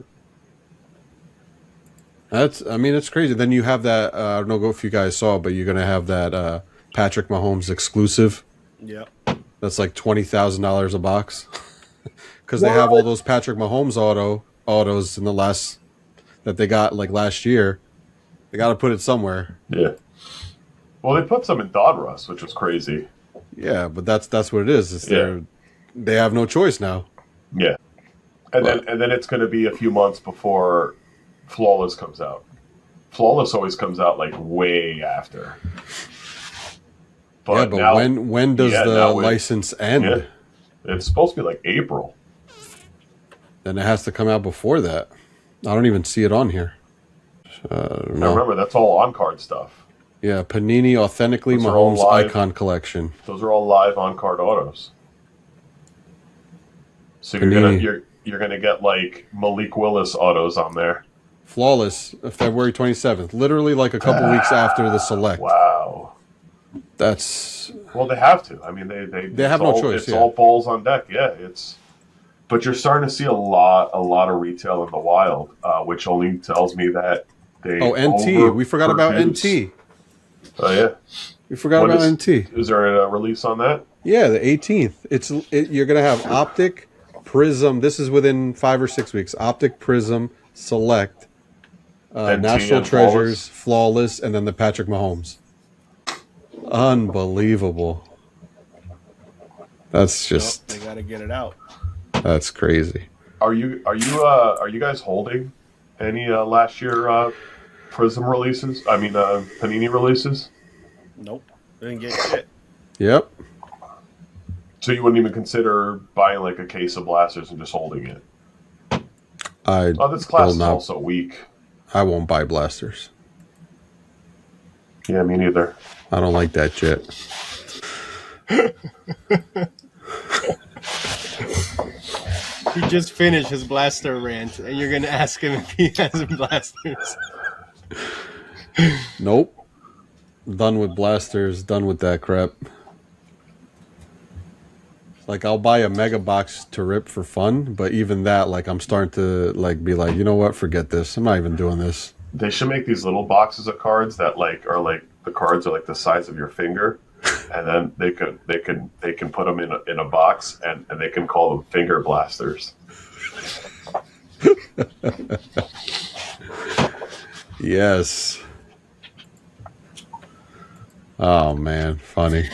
It's crazy. Then you have that, I don't know if you guys saw, but you're going to have that Patrick Mahomes exclusive. Yep. That's $20,000 a box. Because they have all those Patrick Mahomes autos in the last that they got last year. They got to put it somewhere. Yeah. Well, they put some in Donruss, which was crazy. Yeah, but that's what it is. They have no choice now. Yeah. And then it's going to be a few months before Flawless comes out. Flawless always comes out way after. But now, when does the license end? Yeah, it's supposed to be April. Then it has to come out before that. I don't even see it on here. Now remember, that's all on-card stuff. Yeah, Panini Authentically Mahomes Icon Collection. Those are all live on-card autos. So you're gonna get Malik Willis autos on there. Flawless, February 27th. Literally a couple weeks after the Select. Wow. That's... Well, they have to. I mean, they have no choice. It's all balls on deck. Yeah, But you're starting to see a lot of retail in the wild, which only tells me that they. Oh, NT. We forgot about NT. Oh yeah. We forgot about NT. Is there a release on that? Yeah, the 18th. You're gonna have Optic, Prism. This is within 5 or 6 weeks. Optic, Prism, Select, National Treasures, Flawless, and then the Patrick Mahomes. Unbelievable. That's just. They gotta get it out. That's crazy. Are you guys holding any last year Prism releases? I mean Panini releases? Nope. Didn't get shit. Yep. So you wouldn't even consider buying a case of blasters and just holding it? This class is also weak. I won't buy blasters. Yeah, me neither. I don't like that shit. He just finished his blaster rant, and you're gonna ask him if he has blasters. Nope. Done with blasters. Done with that crap. I'll buy a mega box to rip for fun, but even that, I'm starting to be you know what? Forget this. I'm not even doing this. They should make these little boxes of cards that are the cards are the size of your finger, and then they can put them in a box and they can call them finger blasters. Yes. Oh man, funny.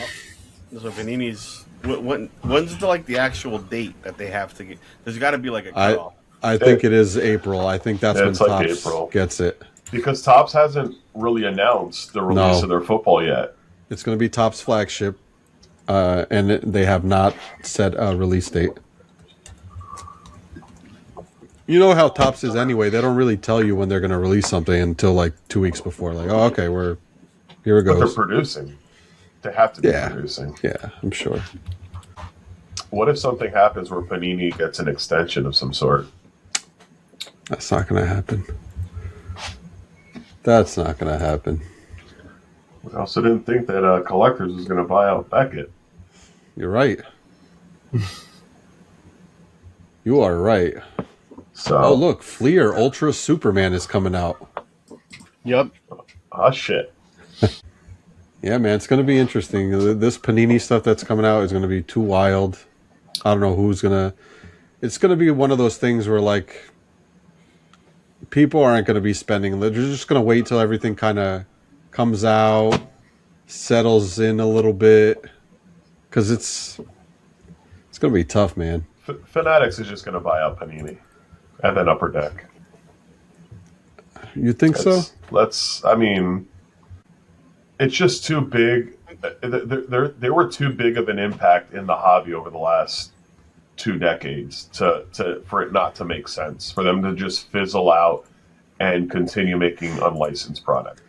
So Panini's when's the actual date that they have to get? There's got to be a cutoff. I think it is April. I think that's Yeah, when it's like Topps April. gets it. Because Topps hasn't really announced the release of their football yet. It's going to be Topps flagship, and they have not set a release date. You know how Topps is anyway. They don't really tell you when they're going to release something until like 2 weeks before. Like, oh, okay, here it But they're goes. producing. They have to be producing. Yeah, I'm sure. What if something happens where Panini gets an extension of some sort? That's not going to happen. That's not going to happen. I also didn't think that Collectors was going to buy out Beckett. You're right. You are right. So, Oh, look, Fleer Ultra Superman is coming out. Yep. ah, shit. Yeah, man, it's going to be interesting. This Panini stuff that's coming out is going to be too wild. I don't know who's going to... It's going to be one of those things where, like, people aren't going to be spending. They're just going to wait till everything kind of comes out, settles in a little bit. Because it's going to be tough, man. Fanatics is just going to buy out Panini. And then Upper Deck. You think so? I mean, it's just too big. They were too big of an impact in the hobby over the last 2 decades for it not to make sense, for them to just fizzle out and continue making unlicensed product.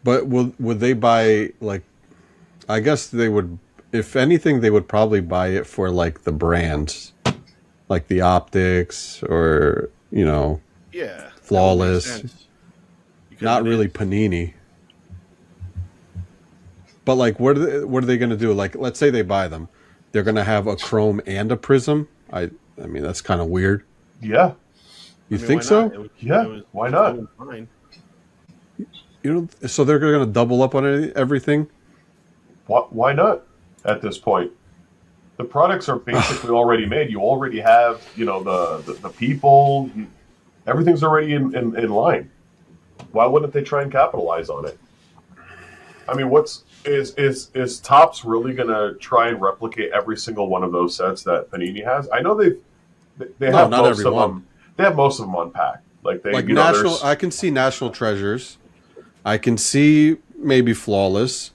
But would they buy, like, I guess they would, if anything, they would probably buy it for, like, the brands, like the optics or, you know, Yeah, Flawless. Not really Panini. But, like, what are they going to do? Like, let's say they buy them. They're going to have a Chrome and a Prism. I mean, that's kind of weird. Yeah. You think so? Why not? Fine. You know, so they're going to double up on everything? Why not at this point? The products are basically already made. You already have, you know, the people. Everything's already in line. Why wouldn't they try and capitalize on it? I mean, is Topps really going to try and replicate every single one of those sets that Panini has? I know they have not most every of one. them. They have most of them unpacked. Like National. I can see National Treasures. I can see maybe Flawless.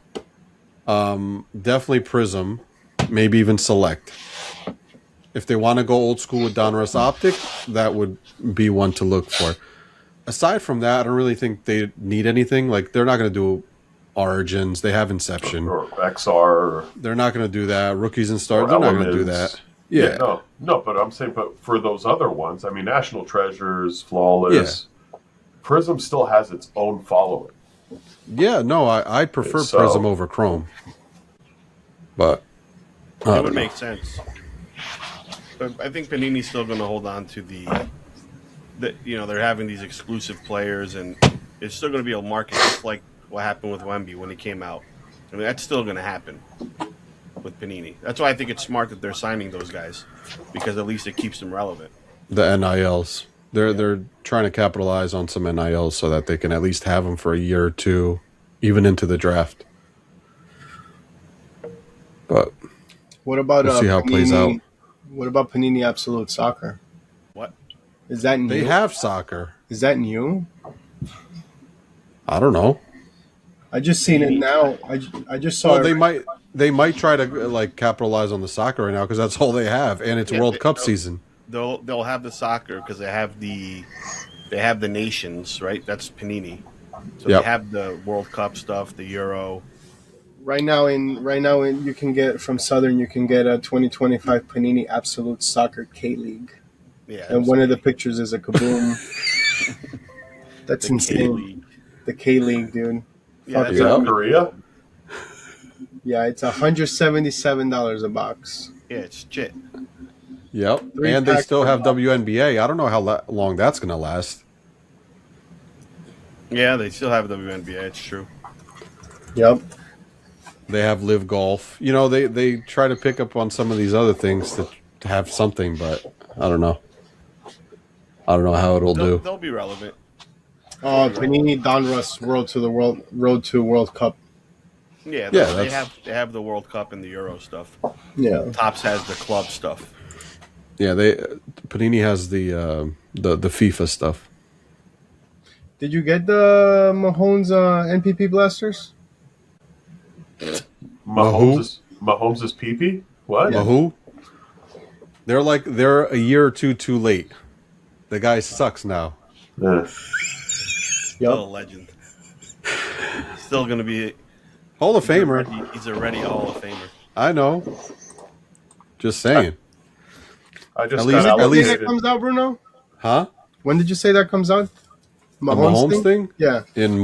Definitely Prism. Maybe even Select. If they want to go old school with Donruss Optic, that would be one to look for. Aside from that, I don't really think they need anything. Like, they're not going to do Origins. They have Inception. or XR. They're not going to do that. Rookies and Stars. They're not going to do that. Yeah. No, but I'm saying, but for those other ones, I mean, National Treasures, Flawless, Prism still has its own following. Yeah, no, I prefer Prism over Chrome. But it would make sense. But I think Panini's still going to hold on to the you know, they're having these exclusive players, and it's still going to be a market just like what happened with Wemby when he came out. I mean, that's still going to happen with Panini. That's why I think it's smart that they're signing those guys, because at least it keeps them relevant. The NILs. They're trying to capitalize on some NILs so that they can at least have them for a year or two, even into the draft. But What about we'll see how it plays out. What about Panini Absolute Soccer? What? Is that new? They have soccer. Is that new? I don't know. I just seen it now. I just saw. Well, they might try to like capitalize on the soccer right now because that's all they have, and it's World Cup season. They'll have the soccer because they have the nations, right? That's Panini. So they have the World Cup stuff, the Euro. Right now, you can get from Southern. You can get a 2025 Panini Absolute Soccer K League. Yeah, and one of the pictures is a kaboom. That's insane. K-League. The K League, dude. Yeah, Is that Korea? Yeah, it's $177 a box. Yeah, it's Chit. Yep, and they still have WNBA. I don't know how long that's going to last. Yeah, they still have WNBA. It's true. Yep. They have Live Golf. You know, they try to pick up on some of these other things to have something, but I don't know. I don't know how it'll do. They'll be relevant. Panini Donruss Road to World Cup. Yeah, they have the World Cup and the Euro stuff. Yeah. Topps has the club stuff. Yeah, Panini has the FIFA stuff. Did you get the Mahomes NPP blasters? Mahomes is pee-pee? What? Yeah. Mahu? They're a year or two too late. The guy sucks now. Yeah. Still a legend. Still going to be Hall of Famer. He's already a Hall of Famer. I know. Just saying. I just At least- got at least- When that comes out, Bruno? Huh? When did you say that comes out? The Mahomes thing? Yeah. In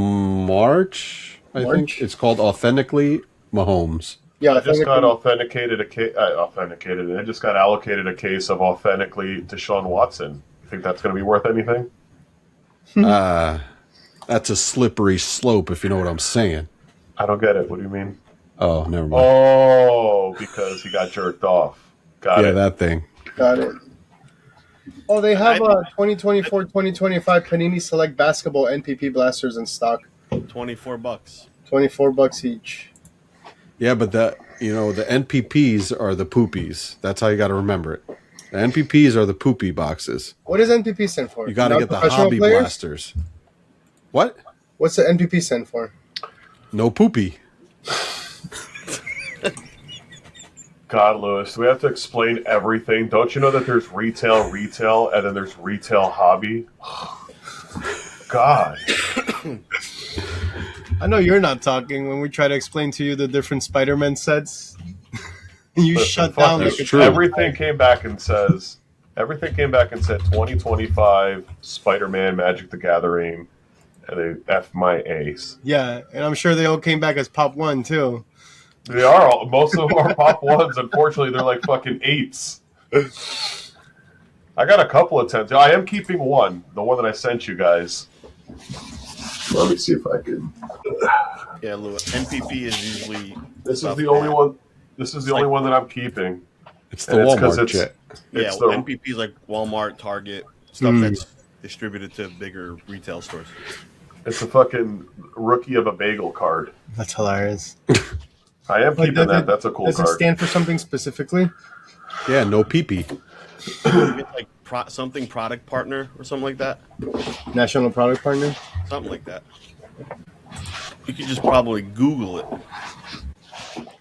March, I March? think. It's called Authentically Mahomes. Yeah, I just got authenticated. I just got allocated a case of authentically Deshaun Watson. You think that's going to be worth anything? That's a slippery slope, if you know what I'm saying. I don't get it. What do you mean? Oh, never mind. Oh, because he got jerked off. Got yeah, it. that thing. Got it. Oh, they have 2024-2025 Panini Select Basketball NPP blasters in stock. $24. $24 each. Yeah, but the NPPs are the poopies. That's how you got to remember it. The NPPs are the poopy boxes. What does NPP stand for? You got to get the Non-professional hobby players? blasters. What? What's the NPP stand for? No poopy. God, Lewis, do we have to explain everything? Don't you know that there's retail, and then there's retail hobby? God. I know you're not talking when we try to explain to you the different Spider-Man sets. You Listen, shut fuck down it. like a true. Everything came back and said 2025 Spider-Man Magic the Gathering, and they F my ace. Yeah, and I'm sure they all came back as Pop 1 too. They are most of them are pop ones. Unfortunately, they're like fucking 8s. I got a couple of 10s. I am keeping one, the one that I sent you guys. Let me see if I can. Yeah, Lewis. NPP is usually. This is the only one. This is the only one that I'm keeping. It's the And it's 'cause Walmart it's- shit. Yeah, It's the- NPP is like Walmart, Target, stuff that's distributed to bigger retail stores. It's a fucking rookie of a bagel card. That's hilarious. I am Like, keeping that. That's a cool Does it card. stand for something specifically? Yeah, no pee-pee. It's like something product partner or something like that. National Product Partner? Something like that. You could just probably Google it.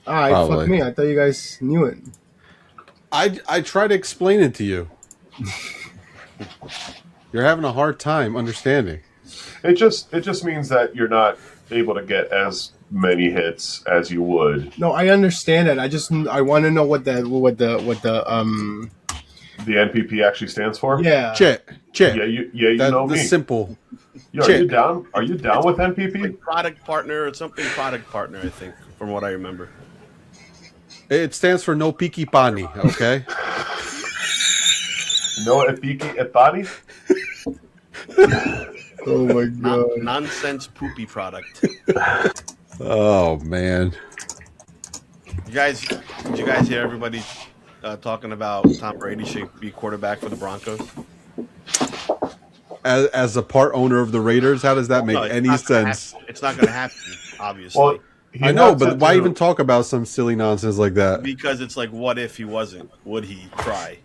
Probably. Fuck me. I thought you guys knew it. I try to explain it to you. You're having a hard time understanding. It just means that you're not able to get as many hits as you would. No, I understand it. I want to know what the The NPP actually stands for. yeah. Chit. Yeah, you know the me. simple. Yo, are Chit. you down? Are you down with NPP? Like product partner or something product partner, I think, from what I remember. It stands for no piki pani, okay? No Epiki Epani? Oh my god. Nonsense poopy product. Oh man. Did you guys hear everybody talking about Tom Brady should be quarterback for the Broncos? As a part owner of the Raiders, how does that make No, it's any not gonna sense? happen. It's not going to happen, obviously. Well, he I know, had but to why do- even talk about some silly nonsense like that? Because it's like, what if he wasn't? Would he try?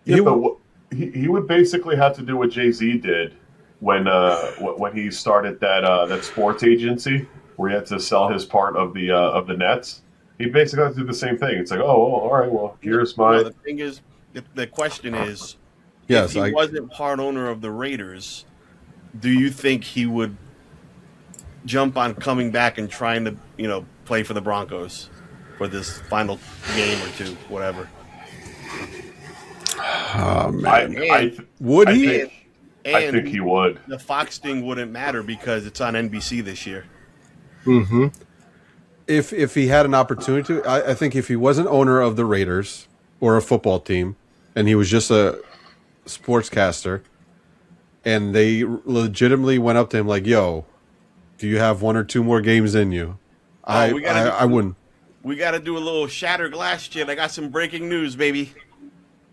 Yeah, but he would basically have to do what Jay-Z did when he started that sports agency where he had to sell his part of the Nets. He basically has to do the same thing. It's like, all right, well, here's my. No, the thing is, the question is, Yes, if he wasn't part owner of the Raiders, do you think he would jump on coming back and trying to, play for the Broncos for this final game or two, whatever? Oh man. Would I he? think, I And think he would. the Fox thing wouldn't matter because it's on NBC this year. Mm-hmm. If he had an opportunity to, I think if he wasn't owner of the Raiders or a football team, and he was just a sportscaster, and they legitimately went up to him like, "Yo, do you have one or two more games in you?" I wouldn't. We got to do a little shatter glass shit. I got some breaking news, baby.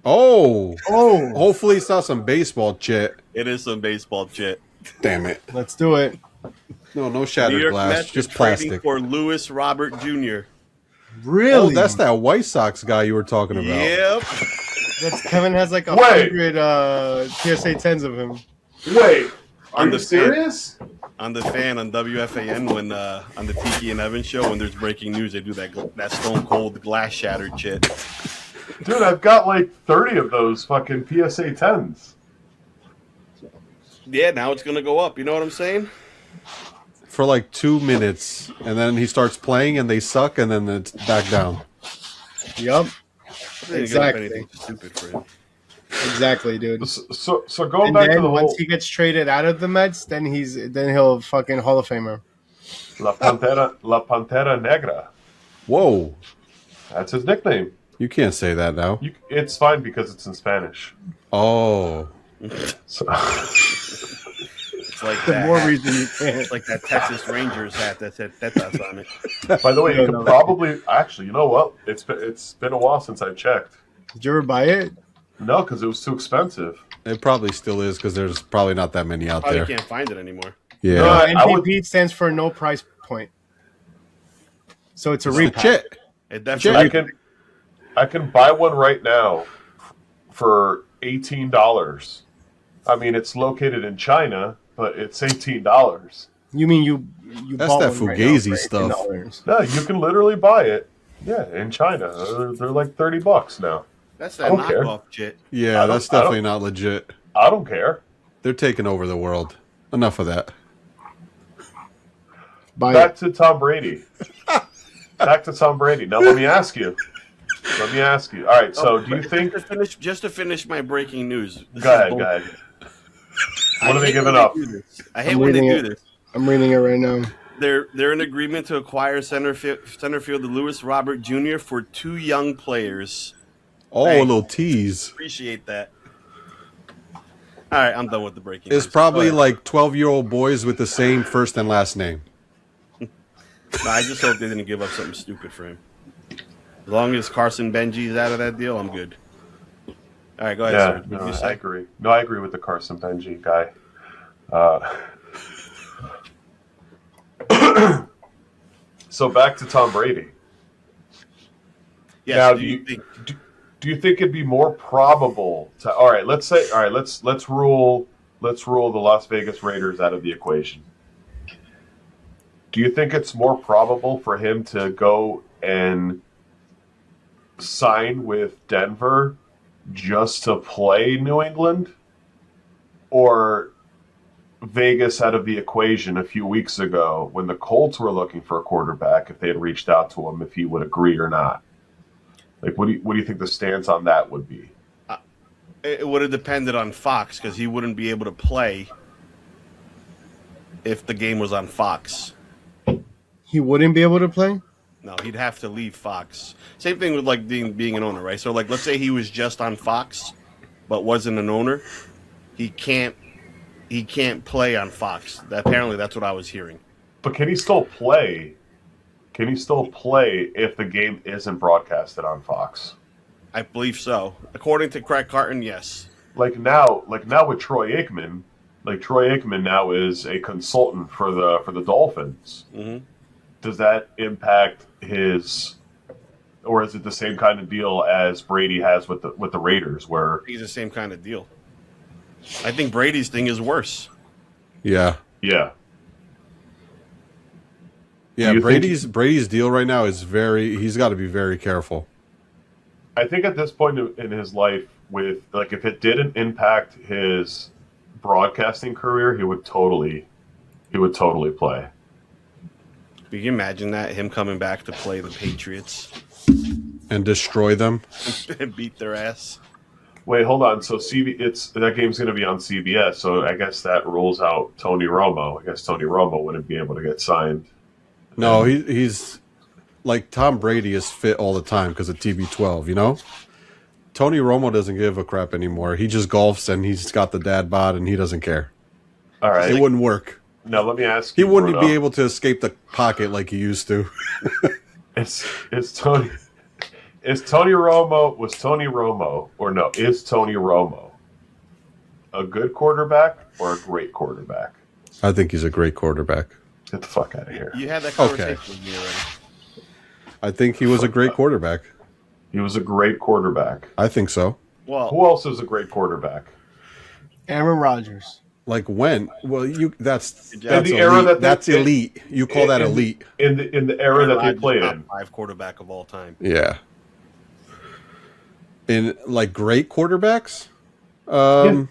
Oh, Oh, hopefully saw some baseball Chit. It is some baseball shit. Damn it! let's do it. No New shattered York glass, Mets just are trading plastic. for Lewis Robert Jr. Really? Oh, that's that White Sox guy you were talking about. Yep. That's Kevin has like Wait. 100 PSA 10s of him. Wait, are On you the serious? On the fan on WFAN when on the Tiki and Evan show when there's breaking news, they do that Stone Cold glass shattered shit. Dude, I've got like 30 of those fucking PSA 10s. Yeah, now it's gonna go up. You know what I'm saying? For like 2 minutes, and then he starts playing, and they suck, and then it's back down. Yup. I didn't give up Exactly. anything stupid for him. Exactly, dude. So going And back to then the once whole he gets traded out of the Mets, then he'll fucking Hall of Famer. La Pantera Negra. Whoa, That's his nickname. you can't say that now. It's fine because it's in Spanish. Oh, So, It's like The that. more hat. reason you can't. It's like that Texas Rangers hat that said Tetas on it. by the way, you No, can no. probably actually, you know what? It's been a while since I checked. Did you ever buy it? No, because it was too expensive. it probably still is because there's probably not that many out Probably there. can't find it anymore. Yeah, No, I NPP stands for no price point. So it's a it's the repack. Chit. It definitely. I can buy one right now for $18. I mean, it's located in China, but it's $18. You mean you That's bought that one right Fugazi now for stuff. $18? No, you can literally buy it. Yeah, in China, they're like $30 now. That's I that don't care. knockoff shit. Yeah, I that's don't- definitely not legit. I don't care. They're taking over the world. Enough of that. Buy Back it. to Tom Brady. Back to Tom Brady. Now let me ask you. All right. So do you think? Just to finish my breaking news? Go ahead. What are they giving up? I hate when they reading do it. this. I'm reading it right now. They're in agreement to acquire center fielder Lewis Robert Jr. for 2 young players. Oh, Thanks. a little tease. Appreciate that. All right, I'm done with the breaking It's news. probably Go like 12-year-old boys with the same first and last name. ahead. No, I just hope they didn't give up something stupid for him. As long as Carson Benji's out of that deal, I'm good. All right, go ahead, Yeah, sir. What no, did you I say? agree. No, I agree with the Carson Benji guy. So back to Tom Brady. Yes, Now, do you think Do you think it'd be more probable to? All right, let's rule the Las Vegas Raiders out of the equation. Do you think it's more probable for him to go and sign with Denver just to play New England, or Vegas out of the equation a few weeks ago when the Colts were looking for a quarterback, if they had reached out to him, if he would agree or not? Like, what do you think the stance on that would be? it would have depended on Fox because he wouldn't be able to play if the game was on Fox. He wouldn't be able to play? No, he'd have to leave Fox. Same thing with like being an owner, right? So like, let's say he was just on Fox, but wasn't an owner. He can't play on Fox. Apparently, that's what I was hearing. But can he still play? Can he still play if the game isn't broadcasted on Fox? I believe so. According to Craig Carton, yes. Like now with Troy Aikman, Troy Aikman now is a consultant for the Dolphins. hmm Does that impact his, or is it the same kind of deal as Brady has with the Raiders, where He's the same kind of deal. I think Brady's thing is worse. Yeah. yeah, Yeah, Do you Brady's deal right now is he's got to be very careful. I think at this point in his life, with like if it didn't impact his broadcasting career, he would totally play. Can you imagine that him coming back to play the Patriots And destroy them. and beat their ass? Wait, hold on. So that game's going to be on CBS. So I guess that rules out Tony Romo. I guess Tony Romo wouldn't be able to get signed. No, he's like Tom Brady is fit all the time because of TB12, you know? Tony Romo doesn't give a crap anymore. He just golfs and he's got the dad bod and he doesn't care. All right. It wouldn't work. Now let me ask He you. wouldn't Bruno, be able to escape the pocket like he used to. Is Tony Romo? Was Tony Romo or no? Is Tony Romo a good quarterback or a great quarterback? I think he's a great quarterback. Get the fuck out of here. You had that Okay. conversation with me already. I think he was a great quarterback. He was a great quarterback. I think so. Well, Who else is a great quarterback? Aaron Rodgers. Like when? Well, that's In that's the elite. era that they- That's elite. You call that elite? In the era Aaron that they Rodgers, played top in. 5 quarterback of all time. Yeah. In like great quarterbacks. In Well,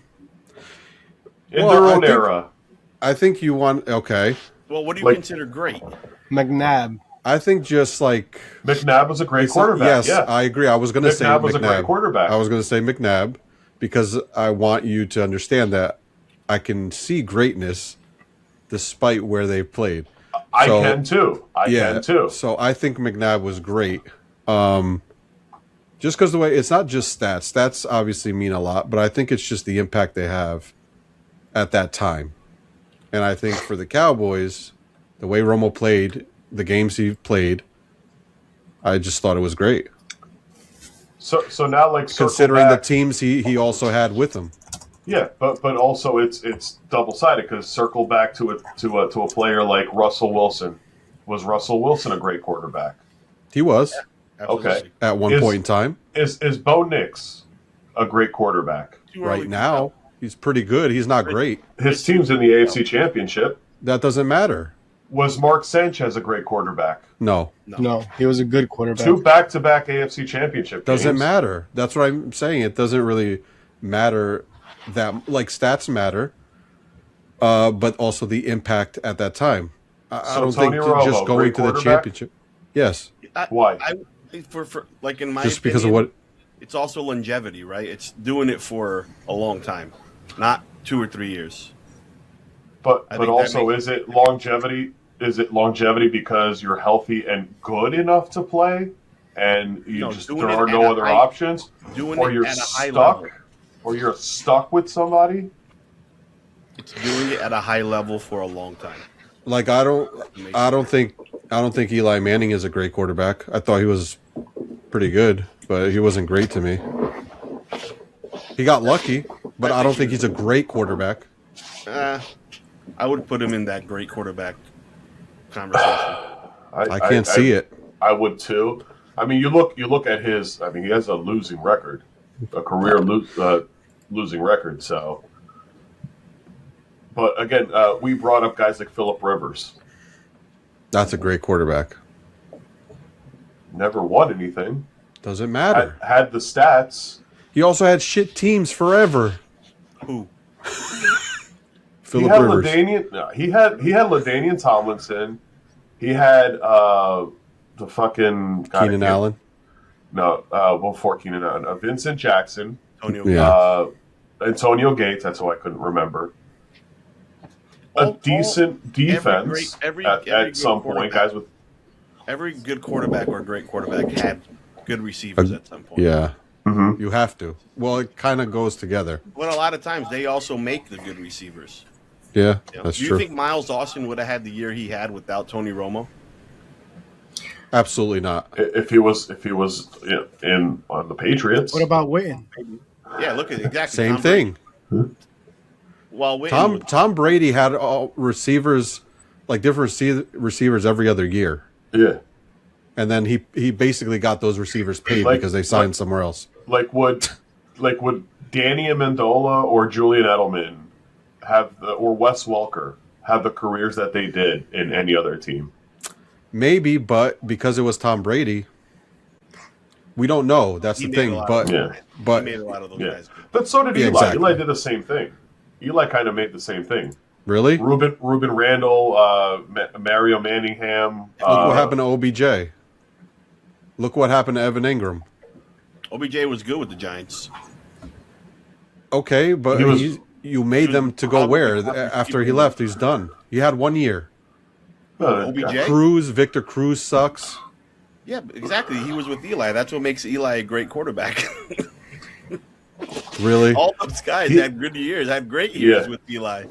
their I own think- era. I think you want okay. Well, what do you Like- consider great? McNabb. I think just like McNabb was a great it's not- quarterback. Yes, yeah. I agree. I was going to say McNabb was a great McNabb. quarterback. I was going to say McNabb because I want you to understand that I can see greatness despite where they played. I So- can too. I can too. So I think McNabb was great. Just because the way it's not just stats. Stats obviously mean a lot, but I think it's just the impact they have at that time. And I think for the Cowboys, the way Romo played, the games he played, I just thought it was great. So now like circle Considering back, the teams he also had with him. yeah, but also it's double sided because circle back to a player like Russell Wilson. Was Russell Wilson a great quarterback? He was Absolutely. Okay. at one Is- point in time. Is Bo Nix a great quarterback? Too early Right to now, tell. he's pretty good. He's not great. His team's in the AFC Championship. That doesn't matter. Was Mark Sanchez a great quarterback? No, No, he was a good quarterback. 2 back-to-back AFC Championship doesn't games. matter. That's what I'm saying. It doesn't really matter that like stats matter, but also the impact at that time. I So don't Tony think Romo, just going great to the quarterback? championship. Yes, Why? For like in my just because of opinion, what. it's also longevity, right? It's doing it for a long time, not 2 or 3 years. But I but think that also, makes- is it longevity? Is it longevity because you're healthy and good enough to play, and No, there doing it are at no a other high- options, Doing or it you're at a high stuck, level. or you're stuck with somebody? It's doing it at a high level for a long time. Like I don't think Eli Manning is a great quarterback. I thought he was pretty good, but he wasn't great to me. He got lucky, but I don't think he's a great quarterback. I would put him in that great quarterback conversation. I can't see it. I would too. I mean, you look at his. I mean, he has a losing record, a career losing record. So, but again, we brought up guys like Phillip Rivers. That's a great quarterback. Never won anything. Doesn't matter. Had the stats. He also had shit teams forever. Who? Phillip he had Rivers. LaDainian. No, he had LaDainian Tomlinson. He had the fucking Keenan Allen. No, before Keenan Allen, Vincent Jackson, Antonio. Yeah. Antonio Gates. That's who I couldn't remember. A All- decent defense every at good some point, quarterback. guys with Every good quarterback or great quarterback had good receivers at some point. Yeah. Mhm. You have to. Well, it kind of goes together. But a lot of times they also make the good receivers. Yeah, You know, that's do you true. think Miles Austin would have had the year he had without Tony Romo? Absolutely not. if he was in on the Patriots. What about Witten? Yeah, look at exactly Same Tom Brady. thing. Well, Witten Tom Brady had all receivers, like different receivers every other year. Yeah, And then he basically got those receivers paid Like- because they signed like- somewhere else. would Danny Amendola or Julian Edelman or Wes Welker have the careers that they did in any other team? Maybe, but because it was Tom Brady, we don't know. That's He the made a thing. lot But Yeah. but he made a lot of those Yeah, guys good. but so did Yeah, Eli. exactly. Eli did the same thing. Eli kind of made the same thing. really, Ruben Randall, Mario Manningham. look what happened to OBJ. Look what happened to Evan Ingram. OBJ was good with the Giants. Okay, but He was- you made them to go probably where the top after he receiver. left? He's done. He had 1 year. OBJ? Victor Cruz sucks. Yeah, exactly. He was with Eli. That's what makes Eli a great quarterback. Really? All those guys He- had good years, had great years Yeah. with Eli.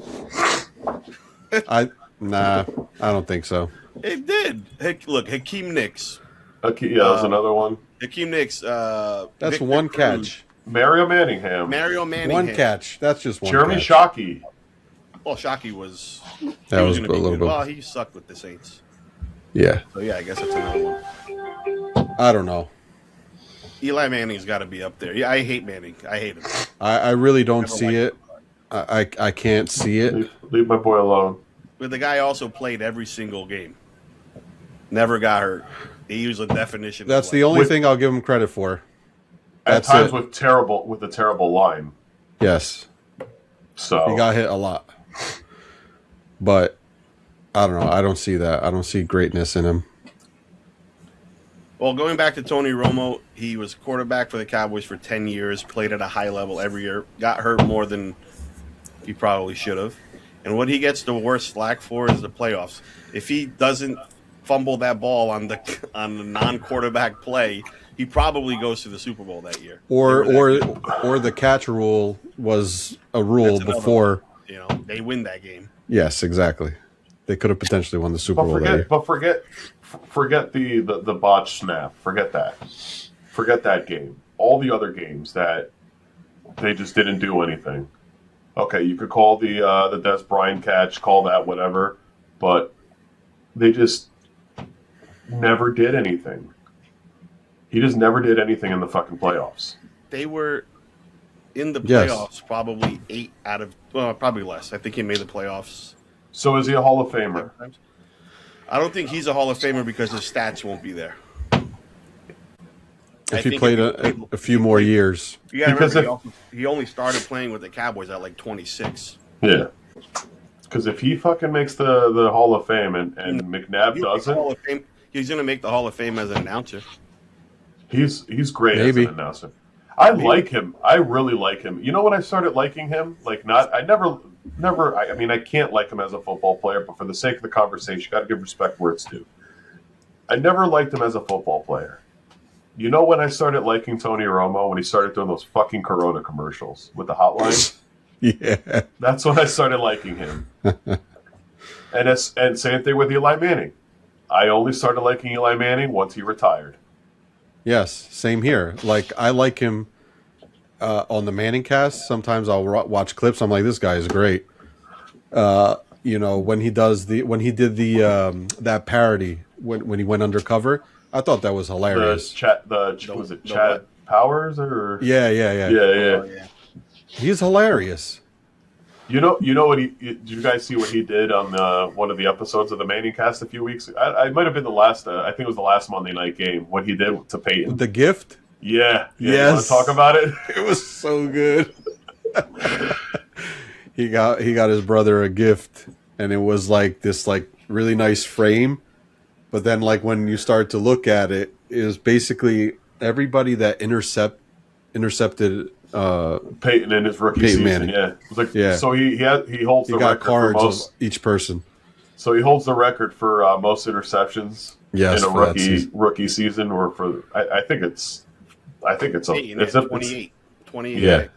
Nah, I don't think so. It did. Look, Hakeem Nicks. Okay, yeah, that was another one. Hakeem Nicks. That's Victor one Cruz, catch. Mario Manningham. Mario Manningham. One catch. That's just one Jeremy catch. Shockey. Well, Shockey was. That he was gonna a be little good. bit. Well, he sucked with the Saints. Yeah. So yeah, I guess that's another one. I don't know. Eli Manning's got to be up there. Yeah, I hate Manning. I hate him. I really don't Never see liked it. I can't see it. Leave my boy alone. But the guy also played every single game. Never got hurt. He was a definition. That's of the only thing I'll give him credit for. At That's times it. with a terrible line. Yes, So he got hit a lot, but I don't know. I don't see that. I don't see greatness in him. Well, going back to Tony Romo, he was quarterback for the Cowboys for 10 years, played at a high level every year, got hurt more than he probably should have. And what he gets the worst slack for is the playoffs. If he doesn't fumble that ball on the non-quarterback play, he probably goes to the Super Bowl that year. Or the catch rule was a rule before. They win that game. Yes, exactly. They could have potentially won the Super Bowl that year. But forget the botch snap. Forget that. Forget that game. All the other games that they just didn't do anything. Okay, you could call the Des Bryant catch, call that whatever, but they just never did anything. He just never did anything in the fucking playoffs. They were in the playoffs probably 8 out of, probably less. I think he made the playoffs. So is he a Hall of Famer? I don't think he's a Hall of Famer because his stats won't be there. If he played a few more years. You got to remember, he only started playing with the Cowboys at like 26. Yeah. Because if he fucking makes the Hall of Fame and McNabb doesn't, he's going to make the Hall of Fame as an announcer. He's great as an announcer. I like him. I really like him. You know when I started liking him? I mean, I can't like him as a football player, but for the sake of the conversation, you got to give respect where it's due. I never liked him as a football player. You know when I started liking Tony Romo? When he started doing those fucking Corona commercials with the hotline? Yeah. That's when I started liking him. And same thing with Eli Manning. I only started liking Eli Manning once he retired. Yes, same here. Like, I like him on the Manning cast. Sometimes I'll watch clips. I'm like, this guy is great. When he did that parody when he went undercover, I thought that was hilarious. Was it Chad Powers or? Yeah. Yeah. He's hilarious. You know what did you guys see what he did on one of the episodes of the Manning cast a few weeks? I might have been the last. I think it was the last Monday night game. What he did to Peyton. The gift. Yeah. Yes. You want to talk about it? It was so good. he got his brother a gift, and it was like this really nice frame. But then when you start to look at it, it was basically everybody that intercepted Peyton in his rookie season. Manning. Yeah. So he holds the record cards for most, of each person. So he holds the record for most interceptions in a rookie season, or for I think it's Peyton, it's 28. Yeah.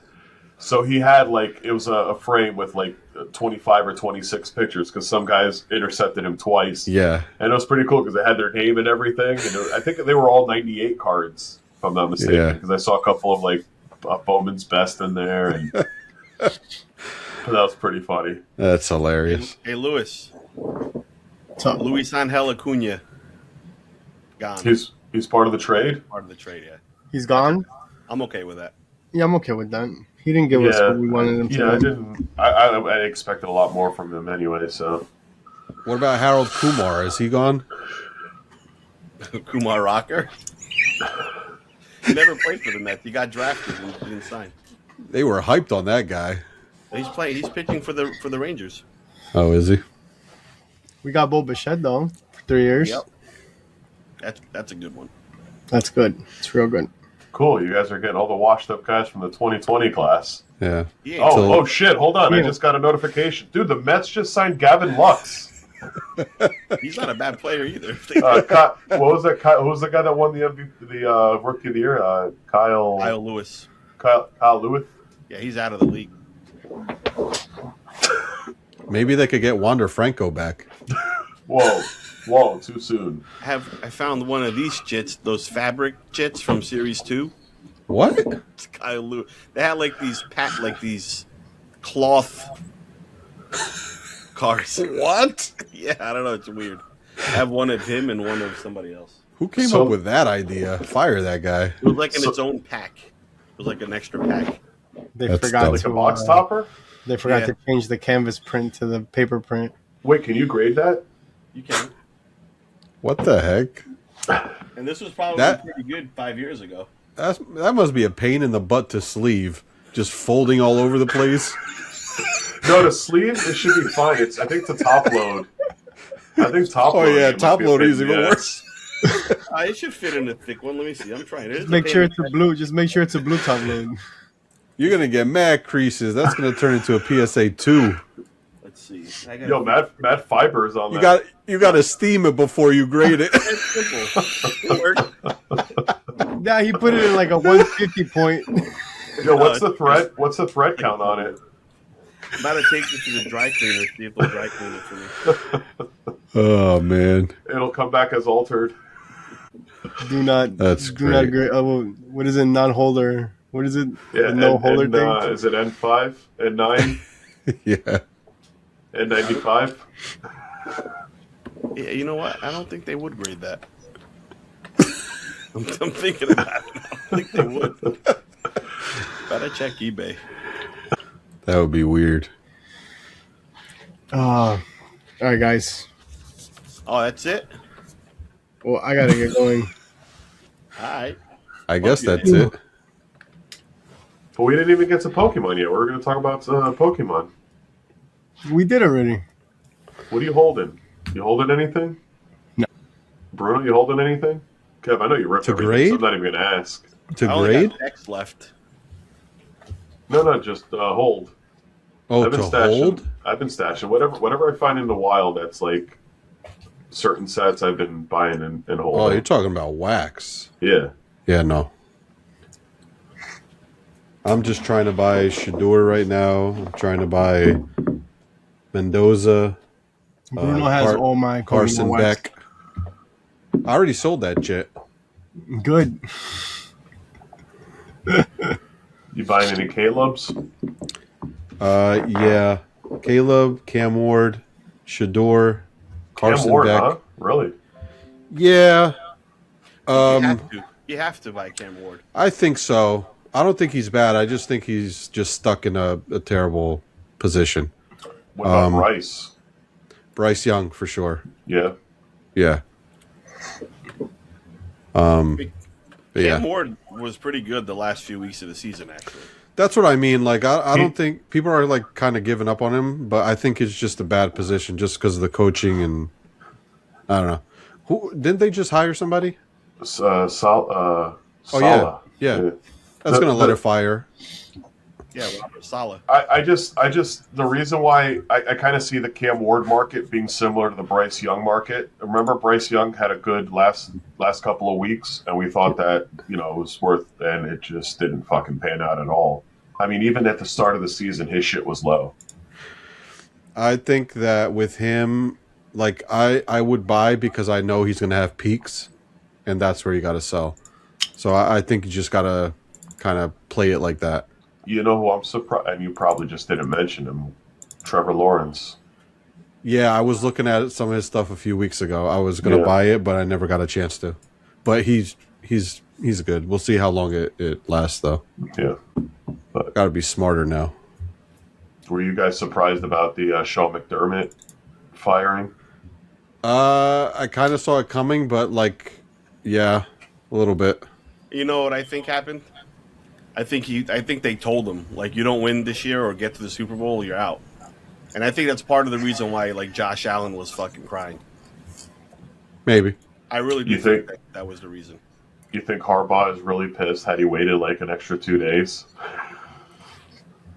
So he had it was a frame with 25 or 26 pictures because some guys intercepted him twice. Yeah. And it was pretty cool because they had their name and everything. And I think they were all 98 cards, if I'm not mistaken, because I saw a couple of Bowman's Best in there. And that was pretty funny. That's hilarious. Hey, Luis. Luis Angel Acuna. Gone. He's part of the trade? Part of the trade, yeah. He's gone? I'm okay with that. Yeah, I'm okay with that. He didn't give us what we wanted him to. Yeah, I didn't. I expected a lot more from him anyway. So, what about Harold Kumar? Is he gone? Kumar Rocker. He never played for the Mets. He got drafted and didn't sign. They were hyped on that guy. He's playing. He's pitching for the Rangers. Oh, is he? We got Bo Bichette though for 3 years. Yep. That's a good one. That's good. It's real good. Cool. You guys are getting all the washed up guys from the 2020 class. Yeah. Oh shit! Hold on. I just got a notification, dude. The Mets just signed Gavin Lux. He's not a bad player either. What was that? Who was the guy that won the MVP, the Rookie of the Year? Kyle Lewis. Kyle Lewis. Yeah, he's out of the league. Maybe they could get Wander Franco back. Whoa, too soon. I found one of these chits, those fabric chits from Series 2. What? It's Kyle Lewis. They had these cloth cars. What? Yeah, I don't know. It's weird. I have one of him and one of somebody else. Who came So- up with that idea? Fire that guy. It was like in its own pack. It was like an extra pack. They That's forgot dumb. Like to a box topper? They forgot Yeah. to change the canvas print to the paper print. Wait, can you grade that? You can. What the heck? And this was probably That- pretty good 5 years ago. That must be a pain in the butt to sleeve. Just folding all over the place. No, the sleeve, it should be fine. I think the top load. I think top Oh, load. yeah, it might top be a load pain is in the even ass. It should fit in a thick one. Let me see. I'm trying. It is Make a sure pain it's a blue. Just make sure it's a blue top load. You're going to get mad creases. That's going to turn into a PSA 2. Let's see. I got Yo, mad fibers on You that. got to steam it before you grade it. It's simple. It worked. Nah, he put it in like a 150 point. Yo, what's the thread? What's the thread count on it? I'm about to take this to the dry cleaner. See if they'll dry clean it for me. Oh, man. It'll come back as altered. Do not. That's do not great. grade. Oh, what is it? Non-holder. What is it? Yeah, The no holder thing. is it N5, N9, Yeah. N95? Yeah, you know what? I don't think they would grade that. I'm thinking about it. I don't think they would. Gotta check eBay. That would be weird. All right, guys. Oh, that's it? Well, I gotta get going. All right. I guess Okay. that's it. But we didn't even get to Pokemon yet. We're going to talk about Pokemon. We did already. What are you holding? You holding anything? No. Bruno, you holding anything? Kev, I know you ripped To everything, grade? so I'm not even going to ask. To I only grade? got decks left. No, just hold. Oh, I've been to stashing. hold? I've been stashing whatever I find in the wild. That's like certain sets I've been buying and Oh, holding. you're talking about wax. Yeah, Yeah, no. I'm just trying to buy Shador right now. I'm trying to buy Mendoza, Bruno has Car- all my Carson Pokemon wax. Beck. I already sold that shit. Good. you buying any Caleb's? Yeah. Caleb, Cam Ward, Shador, Carson Cam Ward, Beck. huh? Really? Yeah. You have to buy Cam Ward. I think so. I don't think he's bad. I just think he's just stuck in a terrible position. What about Rice? Bryce Young, for sure. Yeah. Yeah. But yeah. Cam Ward was pretty good the last few weeks of the season, actually. That's what I mean. Like, I don't think people are like kind of giving up on him, but I think it's just a bad position just because of the coaching and I don't know. Who didn't they just hire somebody? Sala. Yeah. That's gonna let it fire. Yeah, Robert Saleh. I just the reason why I kind of see the Cam Ward market being similar to the Bryce Young market. Remember, Bryce Young had a good last couple of weeks, and we thought that it was worth, and it just didn't fucking pan out at all. I mean, even at the start of the season, his shit was low. I think that with him, like I would buy because I know he's gonna have peaks, and that's where you got to sell. So I think you just gotta kind of play it like that. You know who I'm surprised, and you probably just didn't mention him, Trevor Lawrence. Yeah, I was looking at some of his stuff a few weeks ago. I was gonna buy it, but I never got a chance to. But he's good. We'll see how long it lasts, though. Yeah. Got to be smarter now. Were you guys surprised about the Sean McDermott firing? I kind of saw it coming, but yeah, a little bit. You know what I think happened? I think they told him, you don't win this year or get to the Super Bowl, you're out. And I think that's part of the reason why Josh Allen was fucking crying. Maybe. I really do You think think- that was the reason. You think Harbaugh is really pissed had he waited an extra 2 days?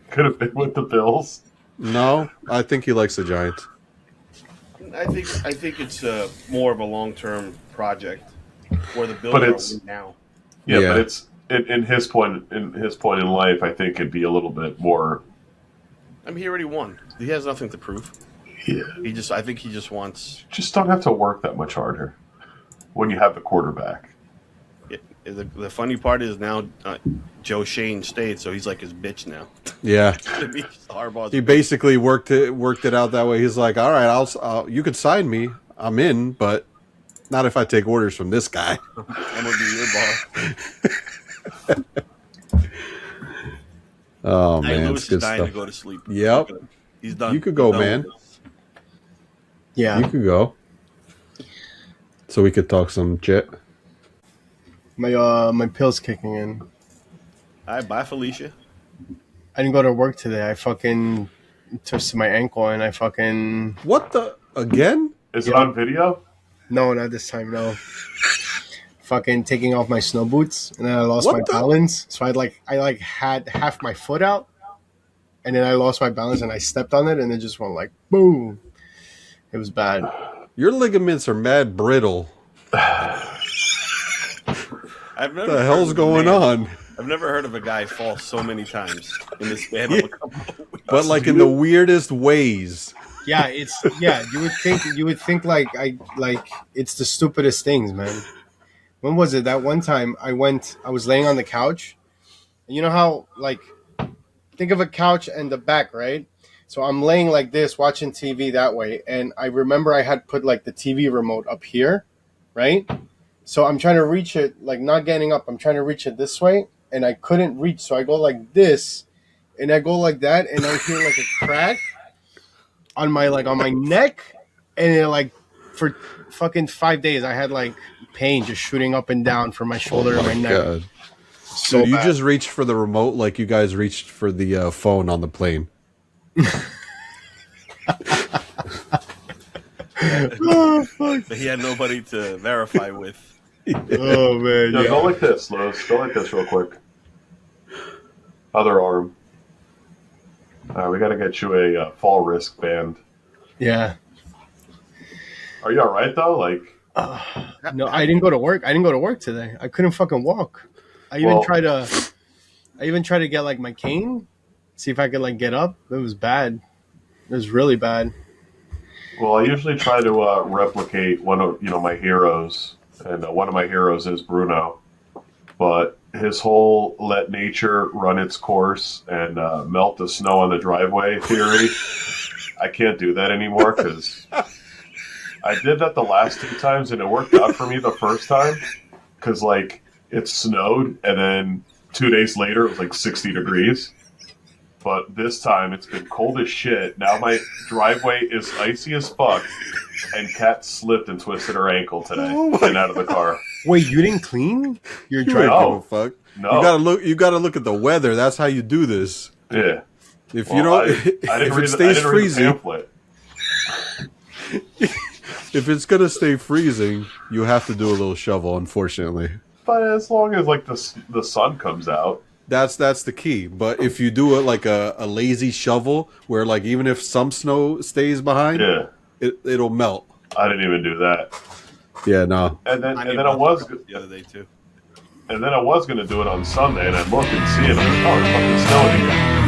Could have been with the Bills. No, I think he likes the Giants. I think it's more of a long-term project where the Bills But are it's- winning now. Yeah, Yeah. but it's in his point in life. I think it'd be a little bit more. I mean, he already won. He has nothing to prove. Yeah, I think he just wants. just don't have to work that much harder when you have the quarterback. The funny part is now Joe Shane stayed, so he's like his bitch now. Yeah. Harbaugh's He basically worked it out that way. He's like, all right, I'll you could sign me. I'm in, but Not if I take orders from this guy. I'm gonna be your boss. Oh Hey, man, Lewis it's good is dying stuff. to go to sleep. Yep. He's done. You could go, He's done man. with this. Yeah. You could go. So we could talk some Chit. My pill's kicking in. All right, bye, Felicia. I didn't go to work today. I fucking twisted my ankle and I fucking What the again? Is it on video? no, not this time. No. Fucking taking off my snow boots and then I lost What my the- balance. So I had half my foot out, and then I lost my balance and I stepped on it and it just went like boom. It was bad. Your ligaments are mad brittle. I've never What the heard hell's of a going man- on? I've never heard of a guy fall so many times in the span of a couple of weeks. But like in the weirdest ways. Yeah, you would think like it's the stupidest things, man. When was it? That one time I was laying on the couch. And you know how like think of a couch and the back, right? So I'm laying like this watching TV that way, and I remember I had put like the TV remote up here, right? So I'm trying to reach it, like not getting up. I'm trying to reach it this way, and I couldn't reach. So I go like this, and I go like that, and I hear like a crack on my neck, and it, like for fucking 5 days I had like pain just shooting up and down from my shoulder and my neck. God. So So you bad. just reached for the remote like you guys reached for the phone on the plane. Oh fuck! But he had nobody to verify with. Oh man, No, yeah. go like this, Lewis. Go like this real quick. Other arm. We got to get you a fall risk band. Yeah. Are you all right though? Like, No, I didn't go to work. I didn't go to work today. I couldn't fucking walk. I even tried to get like my cane, see if I could like get up. It was bad. It was really bad. well, I usually try to replicate one of my heroes, and one of my heroes is Bruno. But his whole let nature run its course and melt the snow on the driveway theory, I can't do that anymore because I did that the last 2 times and it worked out for me the first time because like it snowed and then 2 days later it was like 60 degrees. But this time it's been cold as shit. Now my driveway is icy as fuck, and Kat slipped and twisted her ankle today Oh my getting out of the car. Wait, you didn't clean your You driveway? don't No. give a fuck. No. You gotta look at the weather. That's how you do this. Yeah. If Well, you don't I didn't if read it stays the freezing, pamphlet. if it's gonna stay freezing, you have to do a little shovel, unfortunately. But as long as like the sun comes out, That's the key. But if you do it like a lazy shovel, where like even if some snow stays behind, yeah, it'll melt. I didn't even do that. Yeah, no. And then I and gave then I up was the other day too. and then I was gonna do it on Sunday, and I looked and see it, and I was like, oh, it's fucking snowing again.